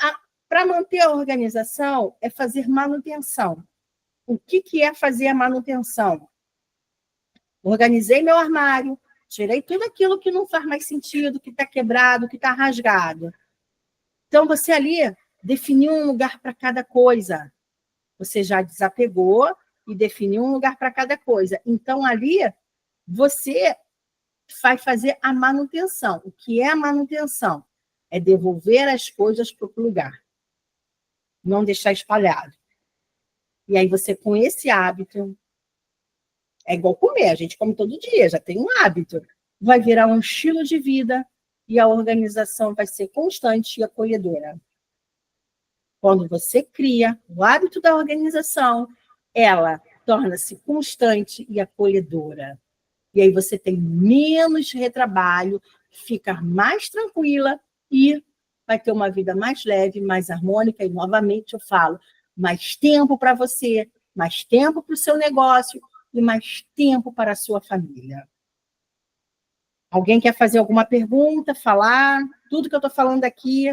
para manter a organização, é fazer manutenção. O que é fazer a manutenção? Organizei meu armário, tirei tudo aquilo que não faz mais sentido, que está quebrado, que está rasgado. Então, você ali definiu um lugar para cada coisa. Você já desapegou e definiu um lugar para cada coisa. Então, ali, você vai fazer a manutenção. O que é a manutenção? É devolver as coisas para o lugar. Não deixar espalhado. E aí, você, com esse hábito, é igual comer, a gente come todo dia, já tem um hábito. Vai virar um estilo de vida e a organização vai ser constante e acolhedora. Quando você cria o hábito da organização, ela torna-se constante e acolhedora. E aí você tem menos retrabalho, fica mais tranquila e vai ter uma vida mais leve, mais harmônica. E, novamente, eu falo, mais tempo para você, mais tempo para o seu negócio e mais tempo para a sua família. Alguém quer fazer alguma pergunta, falar? Tudo que eu estou falando aqui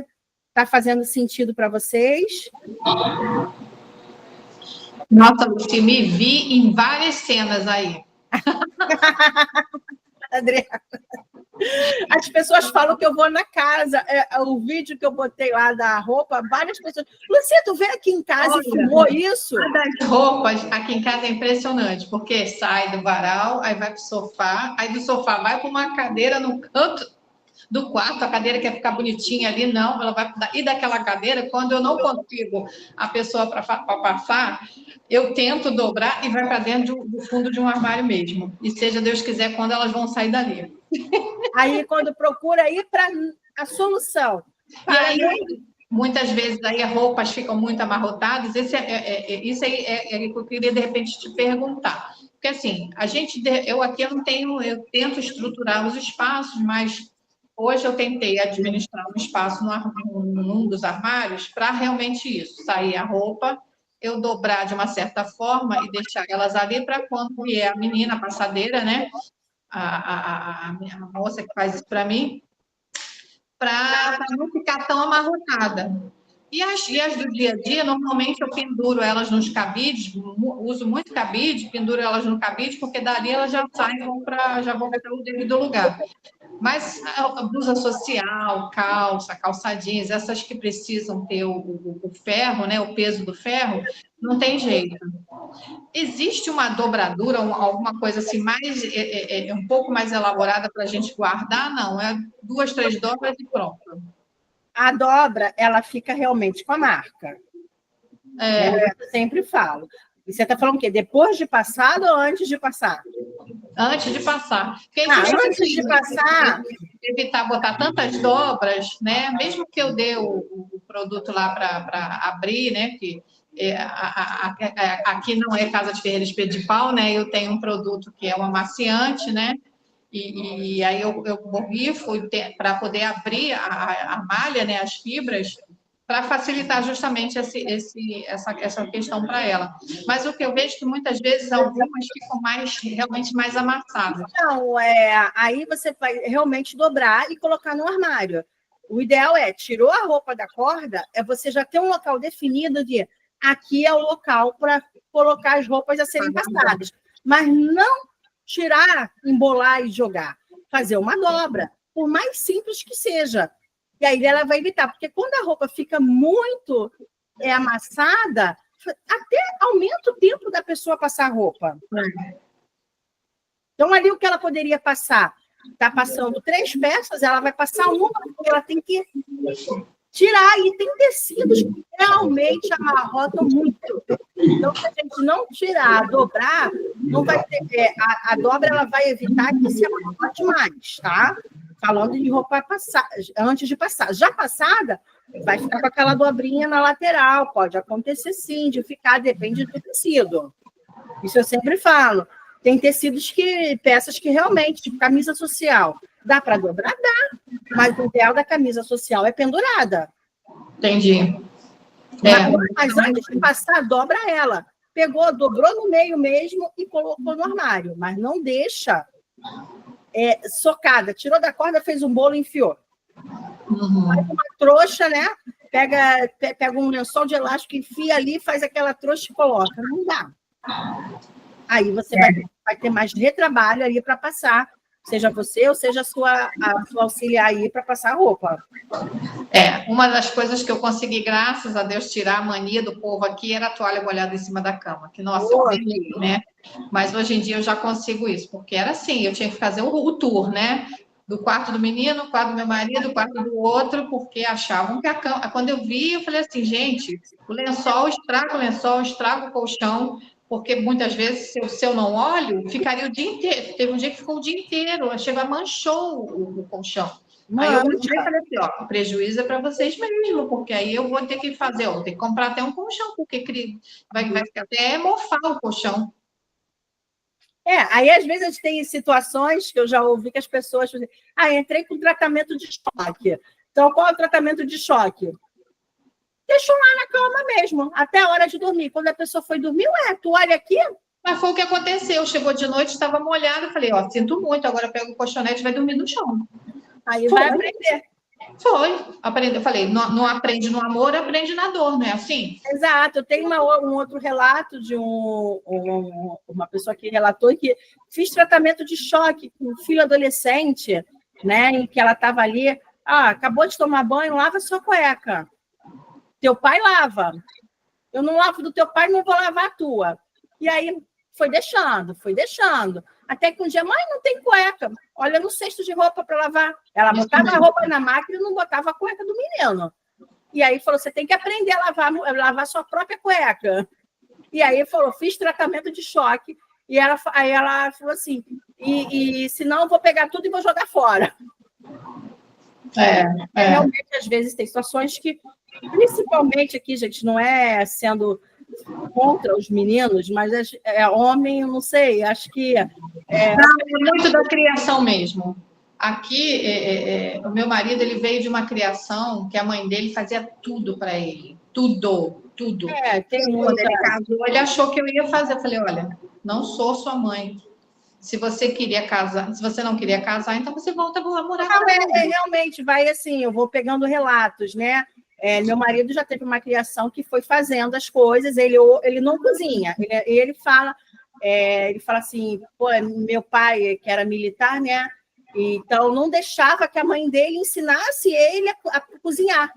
está fazendo sentido para vocês? Nossa, Luci, me vi em várias cenas aí. Adriana. As pessoas falam que eu vou na casa. O vídeo que eu botei lá da roupa, várias pessoas. Lucia, tu veio aqui em casa e filmou isso? Das roupas aqui em casa é impressionante, porque sai do varal, aí vai para o sofá, aí do sofá vai para uma cadeira no canto do quarto, a cadeira quer ficar bonitinha ali, não, ela vai. E daquela cadeira, quando eu não consigo a pessoa para passar, eu tento dobrar e vai para dentro do fundo de um armário mesmo. E seja Deus quiser, quando elas vão sair dali. Aí, quando procura ir para a solução. E aí, muitas vezes, aí as roupas ficam muito amarrotadas. Isso aí é que eu queria, de repente, te perguntar. Porque, assim, eu aqui eu tento estruturar os espaços, mas hoje eu tentei administrar um espaço num dos armários para realmente isso, sair a roupa, eu dobrar de uma certa forma e deixar elas ali para quando vier a menina, a passadeira, né? A moça que faz isso para mim, para não ficar tão amarrotada. E as do dia a dia, normalmente eu penduro elas nos cabides, uso muito cabide, penduro elas no cabide, porque dali elas já saem, já vão para o devido lugar. Mas a blusa social, calça jeans, essas que precisam ter o ferro, né, o peso do ferro, não tem jeito. Existe uma dobradura, alguma coisa assim, um pouco mais elaborada para a gente guardar? Não, é 2, 3 dobras e pronto. A dobra, ela fica realmente com a marca. Eu sempre falo. E você está falando o quê? Depois de passado ou antes de passar? Antes de passar. Antes de passar... Evitar botar tantas dobras, né? Mesmo que eu dê o produto lá para abrir, né? Que aqui não é Casa de Ferreira Espeto de Pau, né? Eu tenho um produto que é um amaciante, né? E aí eu borrifo para poder abrir a malha, né? As fibras, para facilitar justamente essa questão para ela. Mas o que eu vejo é que muitas vezes algumas ficam realmente mais amassadas. Então, aí você vai realmente dobrar e colocar no armário. O ideal tirou a roupa da corda, você já ter um local definido de aqui é o local para colocar as roupas a serem passadas. Mas não tirar, embolar e jogar. Fazer uma dobra, por mais simples que seja. E aí ela vai evitar, porque quando a roupa fica muito amassada, até aumenta o tempo da pessoa passar a roupa. Então, ali o que ela poderia passar? Está passando 3 peças, ela vai passar uma, porque ela tem que tirar. E tem tecidos que realmente amarrotam muito. Então, se a gente não tirar, dobrar, não vai ter. A dobra ela vai evitar que se amarrote mais, tá? Falando de roupa antes de passar. Já passada, vai ficar com aquela dobrinha na lateral. Pode acontecer sim, de ficar, depende do tecido. Isso eu sempre falo. Tem peças que realmente, tipo camisa social, dá para dobrar? Dá. Mas o ideal da camisa social é pendurada. Entendi. Mas antes de passar, dobra ela. Pegou, dobrou no meio mesmo e colocou no armário. Mas não deixa socada. Tirou da corda, fez um bolo e enfiou. Faz uma trouxa, né? Pega um lençol de elástico, enfia ali, faz aquela trouxa e coloca. Não dá. Aí você vai ter mais retrabalho aí para passar, seja você ou seja a sua auxiliar aí para passar a roupa. Uma das coisas que eu consegui, graças a Deus, tirar a mania do povo aqui era a toalha molhada em cima da cama, que, nossa, eu odeio, né? Mas hoje em dia eu já consigo isso, porque era assim, eu tinha que fazer o tour, né? Do quarto do menino, quarto do meu marido, quarto do outro, porque achavam que a cama... Quando eu vi, eu falei assim, gente, o lençol, estraga o colchão, porque muitas vezes, se eu não olho, ficaria o dia inteiro. Teve um dia que ficou o dia inteiro, chegou, manchou o colchão. Aí eu falei assim, ó, o prejuízo é para vocês mesmo, porque aí eu vou ter que fazer, vou ter que comprar até um colchão, porque vai ficar até mofar o colchão. Aí às vezes a gente tem situações que eu já ouvi que as pessoas dizem, entrei com tratamento de choque. Então, qual é o tratamento de choque? Deixou lá na cama mesmo, até a hora de dormir. Quando a pessoa foi dormir, tu olha aqui, Mas foi o que aconteceu. Chegou de noite, estava molhado. Eu falei, ó, sinto muito, agora pega o colchonete e vai dormir no chão. Aí Foi. vai aprender. Foi. Aprendeu. Eu falei, não aprende no amor, aprende na dor, não é assim? Exato. Tem um outro relato de uma pessoa que relatou que fiz tratamento de choque com um filho adolescente, né, em que ela estava ali, acabou de tomar banho, lava sua cueca. Teu pai lava. Eu não lavo do teu pai, não vou lavar a tua. E aí foi deixando. Até que um dia, mãe, não tem cueca. Olha no cesto de roupa para lavar. Ela botava a roupa na máquina e não botava a cueca do menino. E aí falou, você tem que aprender a lavar sua própria cueca. E aí falou, fiz tratamento de choque. E aí ela falou assim, e senão eu vou pegar tudo e vou jogar fora. Realmente, às vezes, tem situações que, principalmente aqui, gente, não é sendo contra os meninos, mas homem, eu não sei, acho que... É muito da criação mesmo. Aqui, o meu marido, ele veio de uma criação que a mãe dele fazia tudo para ele. Tudo. Tem Quando ele casou, ele achou que eu ia fazer. Eu falei, olha, não sou sua mãe. Se você queria casar, se você não queria casar, então você volta a morar com ele. Realmente, vai assim, eu vou pegando relatos, né? Meu marido já teve uma criação que foi fazendo as coisas, ele não cozinha, ele fala assim, pô, meu pai, que era militar, né? Então, não deixava que a mãe dele ensinasse ele a cozinhar.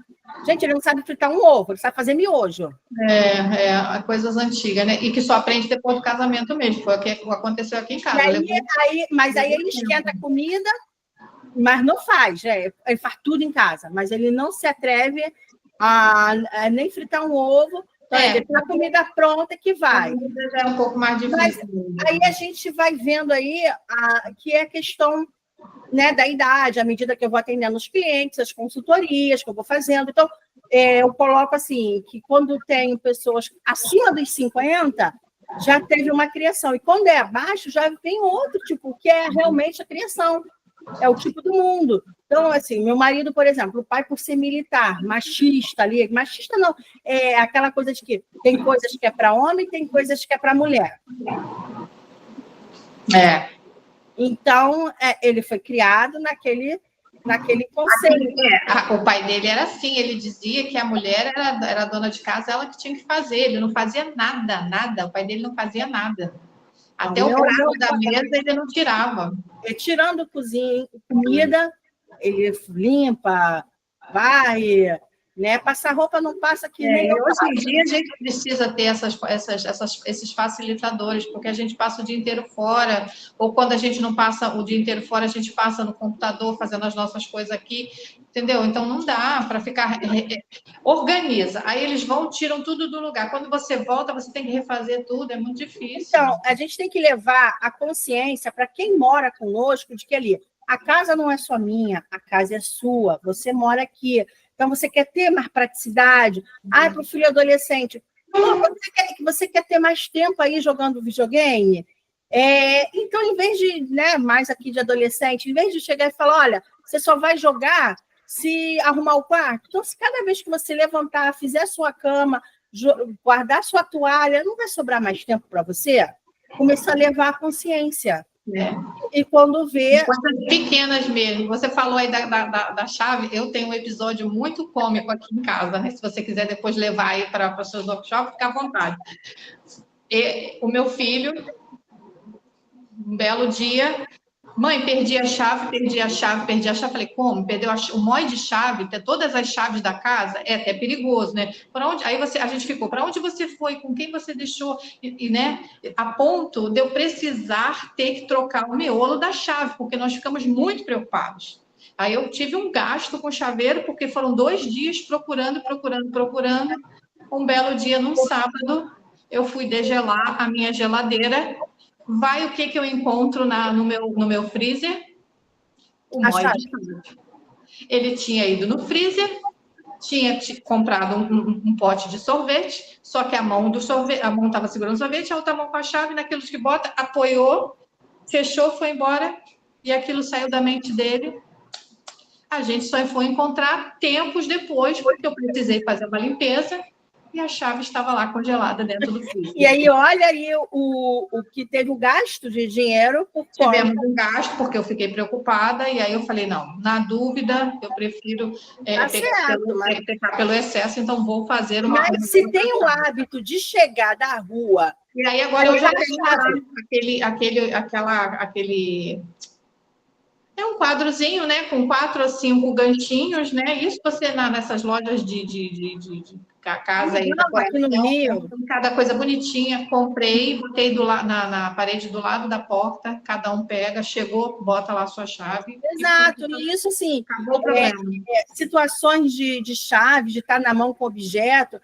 Gente, ele não sabe fritar um ovo, ele sabe fazer miojo. Coisas antigas, né? E que só aprende depois do casamento mesmo. Foi o que aconteceu aqui em casa. Mas aí ele esquenta a comida, mas não faz. Ele faz tudo em casa, mas ele não se atreve a nem fritar um ovo. Então, a comida pronta que vai. É um pouco mais difícil. Mas aí a gente vai vendo aí que é questão, né, da idade, à medida que eu vou atendendo os clientes, as consultorias que eu vou fazendo. Então, eu coloco assim, que quando tenho pessoas acima dos 50, já teve uma criação. E quando é abaixo, já vem outro tipo, que é realmente a criação. É o tipo do mundo. Então, assim, meu marido, por exemplo, o pai, por ser militar, machista ali, machista não, é aquela coisa de que tem coisas que é para homem, tem coisas que é para mulher. Então, ele foi criado naquele conceito. O pai dele era assim, ele dizia que a mulher era dona de casa, ela que tinha que fazer, ele não fazia nada, o pai dele não fazia nada. Até o prato da mesa ele não tirava. Tirando comida, ele limpa, varre, né? Passar roupa não passa que nem hoje em dia a gente precisa ter esses facilitadores, porque a gente passa o dia inteiro fora, ou quando a gente não passa o dia inteiro fora, a gente passa no computador fazendo as nossas coisas aqui, entendeu? Então não dá para ficar... Organiza. Aí eles tiram tudo do lugar. Quando você volta, você tem que refazer tudo, é muito difícil. Então, a gente tem que levar a consciência para quem mora conosco de que ali, a casa não é só minha, a casa é sua, você mora aqui. Então, você quer ter mais praticidade? Para o filho adolescente, você quer ter mais tempo aí jogando videogame? Então, em vez de, né, mais aqui de adolescente, em vez de chegar e falar, olha, você só vai jogar se arrumar o quarto. Então, se cada vez que você levantar, fizer a sua cama, guardar sua toalha, não vai sobrar mais tempo para você? Começar a levar a consciência. E quando vê... Coisas pequenas mesmo. Você falou aí da chave, eu tenho um episódio muito cômico aqui em casa, né? Se você quiser depois levar aí para os seus workshops, fica à vontade. O meu filho, um belo dia, mãe, perdi a chave. Falei, como? Perdeu o nó de chave, todas as chaves da casa? É até perigoso, né? Aí a gente ficou, para onde você foi? Com quem você deixou? Né? A ponto de eu precisar ter que trocar o miolo da chave, porque nós ficamos muito preocupados. Aí eu tive um gasto com o chaveiro, porque foram 2 dias procurando. Um belo dia, num sábado, eu fui degelar a minha geladeira. Vai o que eu encontro no meu freezer? O nó de chave. Ele tinha ido no freezer, tinha comprado um pote de sorvete, só que a mão estava segurando o sorvete, a outra mão com a chave, naquilo que bota, apoiou, fechou, foi embora, e aquilo saiu da mente dele. A gente só foi encontrar tempos depois, porque eu precisei fazer uma limpeza, e a chave estava lá congelada dentro do freezer. E aí, olha aí o que teve o gasto de dinheiro por conta. Tivemos um gasto, porque eu fiquei preocupada, e aí eu falei, não, na dúvida, eu prefiro pecar pelo excesso, então vou fazer uma... Mas se tem o hábito de chegar da rua... E aí agora eu já tenho aquele... É um quadrozinho, né? Com 4 ou 5 ganchinhos, né? Isso você nessas lojas de casa aí, aqui no Rio. Cada coisa bonitinha, comprei, botei na parede do lado da porta, cada um pega, chegou, bota lá a sua chave. Exato, e isso assim, acabou o problema. Situações de chave, de estar na mão com objeto.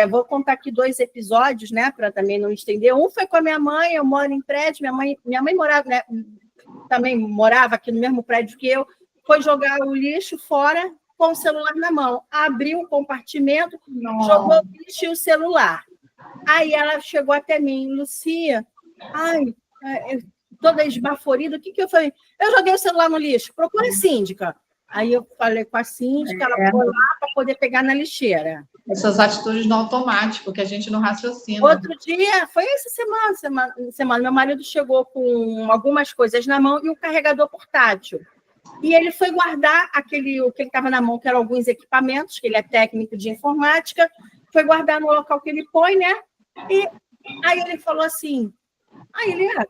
Vou contar aqui 2 episódios, né? Para também não estender. Um foi com a minha mãe, eu moro em prédio, minha mãe morava, né? Também morava aqui no mesmo prédio que eu, foi jogar o lixo fora com o celular na mão. Abriu um compartimento, jogou o lixo e o celular. Aí ela chegou até mim, Lucia, toda esbaforida, o que eu falei? Eu joguei o celular no lixo, procura a síndica. Aí eu falei com a síndica, ela foi lá para poder pegar na lixeira. Essas atitudes no automático, que a gente não raciocina. Outro dia, foi essa semana, meu marido chegou com algumas coisas na mão e um carregador portátil. E ele foi guardar o que ele estava na mão, que eram alguns equipamentos, que ele é técnico de informática, foi guardar no local que ele põe, né? E aí ele falou assim,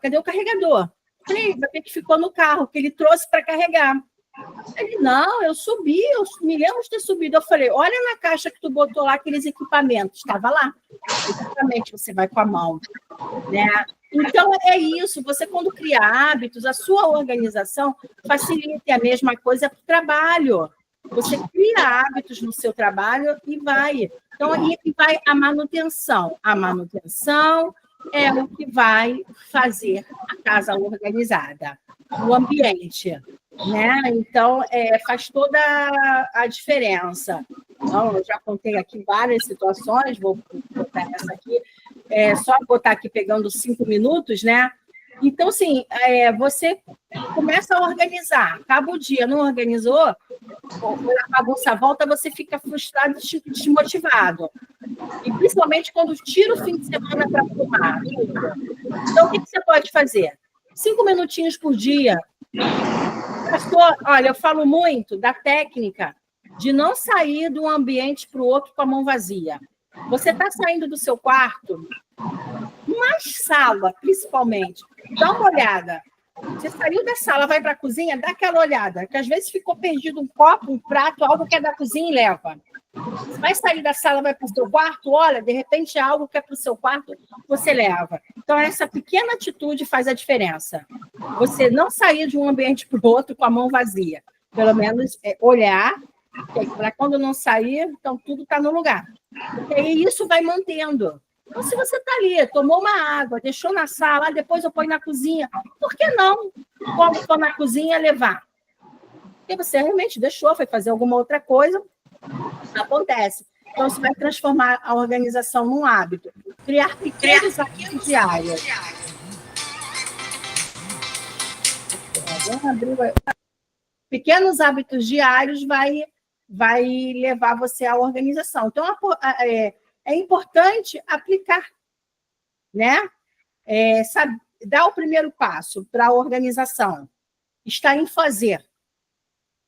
cadê o carregador? Falei, vai ver que ficou no carro, que ele trouxe para carregar. Ele, não, eu subi, eu me lembro de ter subido. Eu falei, olha na caixa que tu botou lá aqueles equipamentos. Estava lá. Exatamente, você vai com a mão. Né? Então, é isso. Você, quando cria hábitos, a sua organização facilita a mesma coisa para o trabalho. Você cria hábitos no seu trabalho e vai. Então, aí vai a manutenção. A manutenção é o que vai fazer a casa organizada, o ambiente. Né? Então, faz toda a diferença. Então, eu já contei aqui várias situações, vou botar essa aqui, só botar aqui pegando 5 minutos, né? Então, assim, você começa a organizar, acaba o dia, não organizou, a bagunça volta, você fica frustrado e desmotivado. E principalmente quando tira o fim de semana para arrumar. Então, o que você pode fazer? 5 minutinhos por dia. Pastor, olha, eu falo muito da técnica de não sair de um ambiente para o outro com a mão vazia. Você está saindo do seu quarto, mas sala, principalmente, dá uma olhada. Você saiu da sala, vai para a cozinha, dá aquela olhada, que às vezes ficou perdido um copo, um prato, algo que é da cozinha e leva. Você vai sair da sala, vai para o seu quarto, olha, de repente algo que é para o seu quarto, você leva. Então, essa pequena atitude faz a diferença. Você não sair de um ambiente para o outro com a mão vazia. Pelo menos olhar, para quando não sair, então tudo está no lugar. Porque aí isso vai mantendo. Então, se você está ali, tomou uma água, deixou na sala, depois eu ponho na cozinha, por que não, quando for na cozinha, levar? Porque você realmente deixou, foi fazer alguma outra coisa, acontece. Então, você vai transformar a organização num hábito. Criar pequenos hábitos diários. Pequenos hábitos diários vai levar você à organização. Então, é importante aplicar, né? Dar o primeiro passo para a organização. Está em fazer.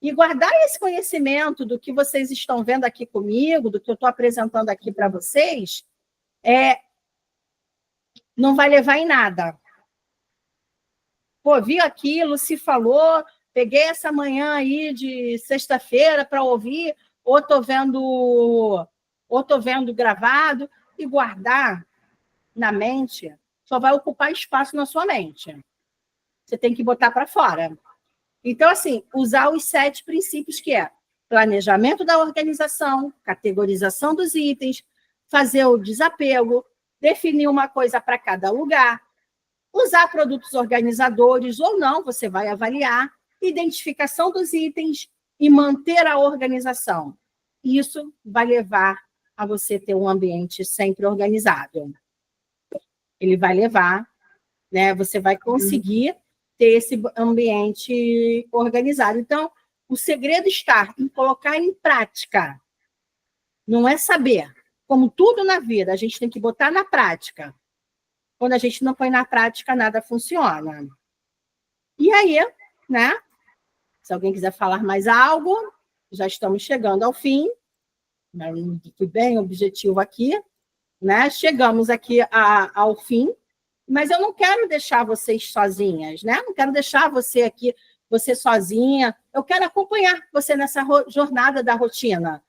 E guardar esse conhecimento do que vocês estão vendo aqui comigo, do que eu estou apresentando aqui para vocês, não vai levar em nada. Pô, vi aquilo, se falou, peguei essa manhã aí de sexta-feira para ouvir, ou estou vendo gravado, e guardar na mente só vai ocupar espaço na sua mente. Você tem que botar para fora. Então, assim, usar os 7 princípios, que é planejamento da organização, categorização dos itens, fazer o desapego, definir uma coisa para cada lugar, usar produtos organizadores ou não, você vai avaliar, identificação dos itens e manter a organização. Isso vai levar a você ter um ambiente sempre organizado. Ele vai levar, né? Você vai conseguir ter esse ambiente organizado. Então, o segredo está em colocar em prática. Não é saber, como tudo na vida, a gente tem que botar na prática. Quando a gente não põe na prática, nada funciona. E aí, né? Se alguém quiser falar mais algo, já estamos chegando ao fim. Fique bem objetivo aqui, né? Chegamos aqui ao fim, mas eu não quero deixar vocês sozinhas, né? Não quero deixar você aqui, você sozinha. Eu quero acompanhar você nessa jornada da rotina.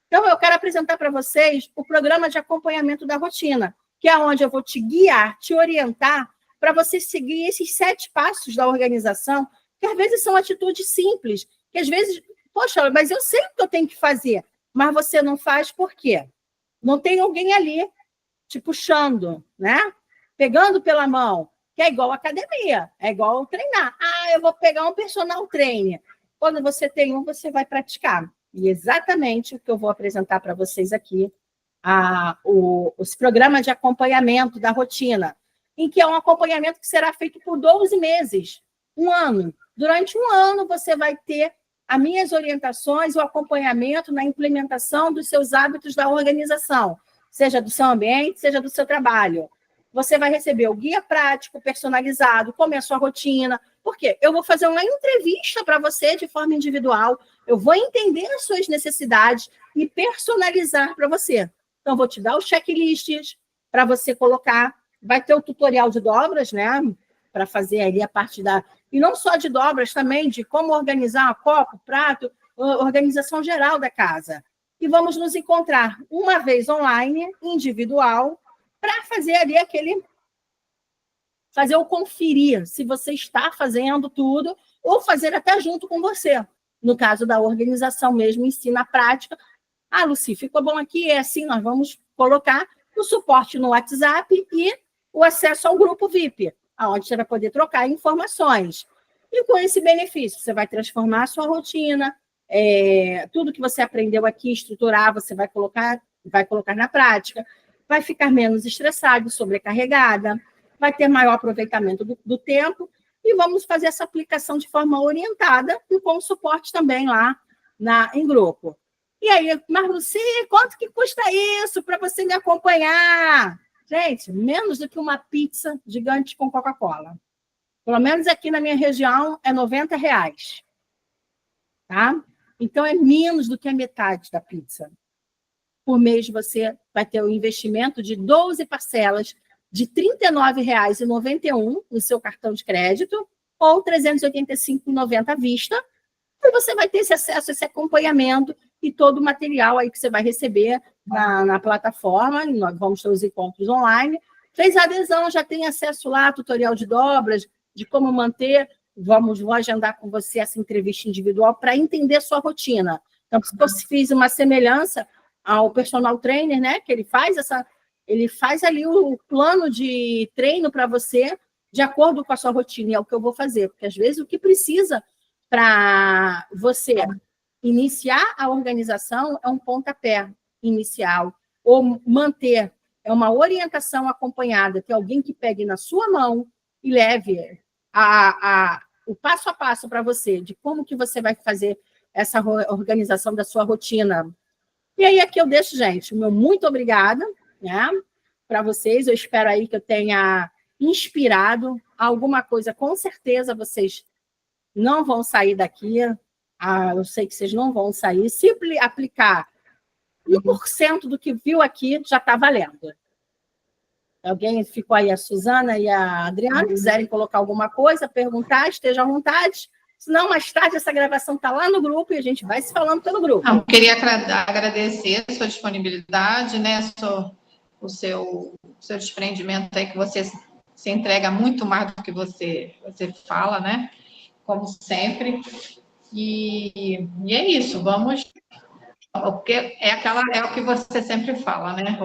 Então, eu quero apresentar para vocês o programa de acompanhamento da rotina, que é onde eu vou te guiar, te orientar para você seguir esses 7 passos da organização, que às vezes são atitudes simples, que às vezes, poxa, mas eu sei o que eu tenho que fazer, mas você não faz por quê? Não tem alguém ali te puxando, né? Pegando pela mão, que é igual academia, é igual treinar. Ah, eu vou pegar um personal trainer. Quando você tem um, você vai praticar. E exatamente o que eu vou apresentar para vocês aqui, os programas de acompanhamento da rotina, em que é um acompanhamento que será feito por 12 meses, 1 ano. Durante 1 ano, você vai ter as minhas orientações, o acompanhamento na implementação dos seus hábitos da organização, seja do seu ambiente, seja do seu trabalho. Você vai receber o guia prático, personalizado, como é a sua rotina. Por quê? Eu vou fazer uma entrevista para você de forma individual, eu vou entender as suas necessidades e personalizar para você. Então, vou te dar os checklists para você colocar. Vai ter o tutorial de dobras, né? Para fazer ali a parte da... E não só de dobras, também de como organizar copo, prato, organização geral da casa. E vamos nos encontrar uma vez online, individual, para fazer ali fazer o conferir se você está fazendo tudo, ou fazer até junto com você. No caso da organização mesmo, ensina a prática. Ah, Lucy, ficou bom aqui, é assim, nós vamos colocar o suporte no WhatsApp e o acesso ao grupo VIP, onde você vai poder trocar informações. E com esse benefício, você vai transformar a sua rotina, tudo que você aprendeu aqui, estruturar, você vai colocar na prática, vai ficar menos estressado, sobrecarregada, vai ter maior aproveitamento do tempo, e vamos fazer essa aplicação de forma orientada e com suporte também lá em grupo. E aí, mas Lucy, quanto que custa isso para você me acompanhar? Gente, menos do que uma pizza gigante com Coca-Cola. Pelo menos aqui na minha região é R$90. Tá? Então, é menos do que a metade da pizza. Por mês, você vai ter um investimento de 12 parcelas de R$ 39,91 no seu cartão de crédito ou R$ 385,90 à vista. E você vai ter esse acesso, esse acompanhamento e todo o material aí que você vai receber na plataforma. Nós vamos ter os encontros online. Fez a adesão, já tem acesso lá a tutorial de dobras, de como manter. Vou agendar com você essa entrevista individual para entender a sua rotina. Então, se eu fiz uma semelhança ao personal trainer, né, que ele faz ali o plano de treino para você de acordo com a sua rotina, e é o que eu vou fazer, porque às vezes o que precisa para você iniciar a organização é um pontapé inicial, ou manter, é uma orientação acompanhada, que é alguém que pegue na sua mão e leve o passo a passo para você, de como que você vai fazer essa organização da sua rotina. E aí aqui eu deixo, gente, o meu muito obrigada, né, para vocês. Eu espero aí que eu tenha inspirado alguma coisa. Com certeza vocês não vão sair daqui. Eu sei que vocês não vão sair. Se aplicar 1% do que viu aqui, já está valendo. Alguém ficou aí, a Suzana e a Adriana, quiserem colocar alguma coisa, perguntar, esteja à vontade. Senão, mais tarde, essa gravação está lá no grupo e a gente vai se falando pelo grupo. Não, queria agradecer a sua disponibilidade, né? O seu desprendimento aí, que você se entrega muito mais do que você fala, né? Como sempre. E é isso, vamos. Porque é o que você sempre fala, né?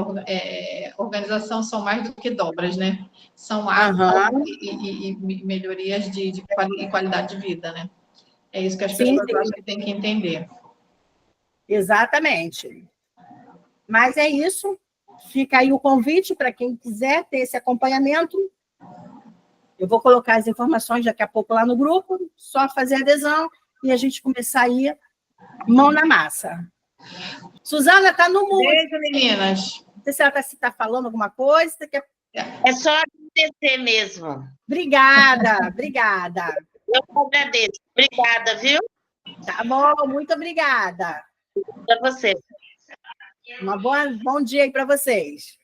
Organização são mais do que dobras, né? São hábitos e melhorias de qualidade de vida, né? É isso que as pessoas acham que têm que entender. Exatamente. Mas é isso. Fica aí o convite para quem quiser ter esse acompanhamento. Eu vou colocar as informações daqui a pouco lá no grupo, só fazer adesão e a gente começar a ir mão na massa. Suzana está no mundo. Beijo, meninas. Não sei se ela está falando alguma coisa. Você quer... É só agradecer mesmo. Obrigada, obrigada. Eu que agradeço. Obrigada, viu? Tá bom, muito obrigada. Para você. Bom dia aí para vocês.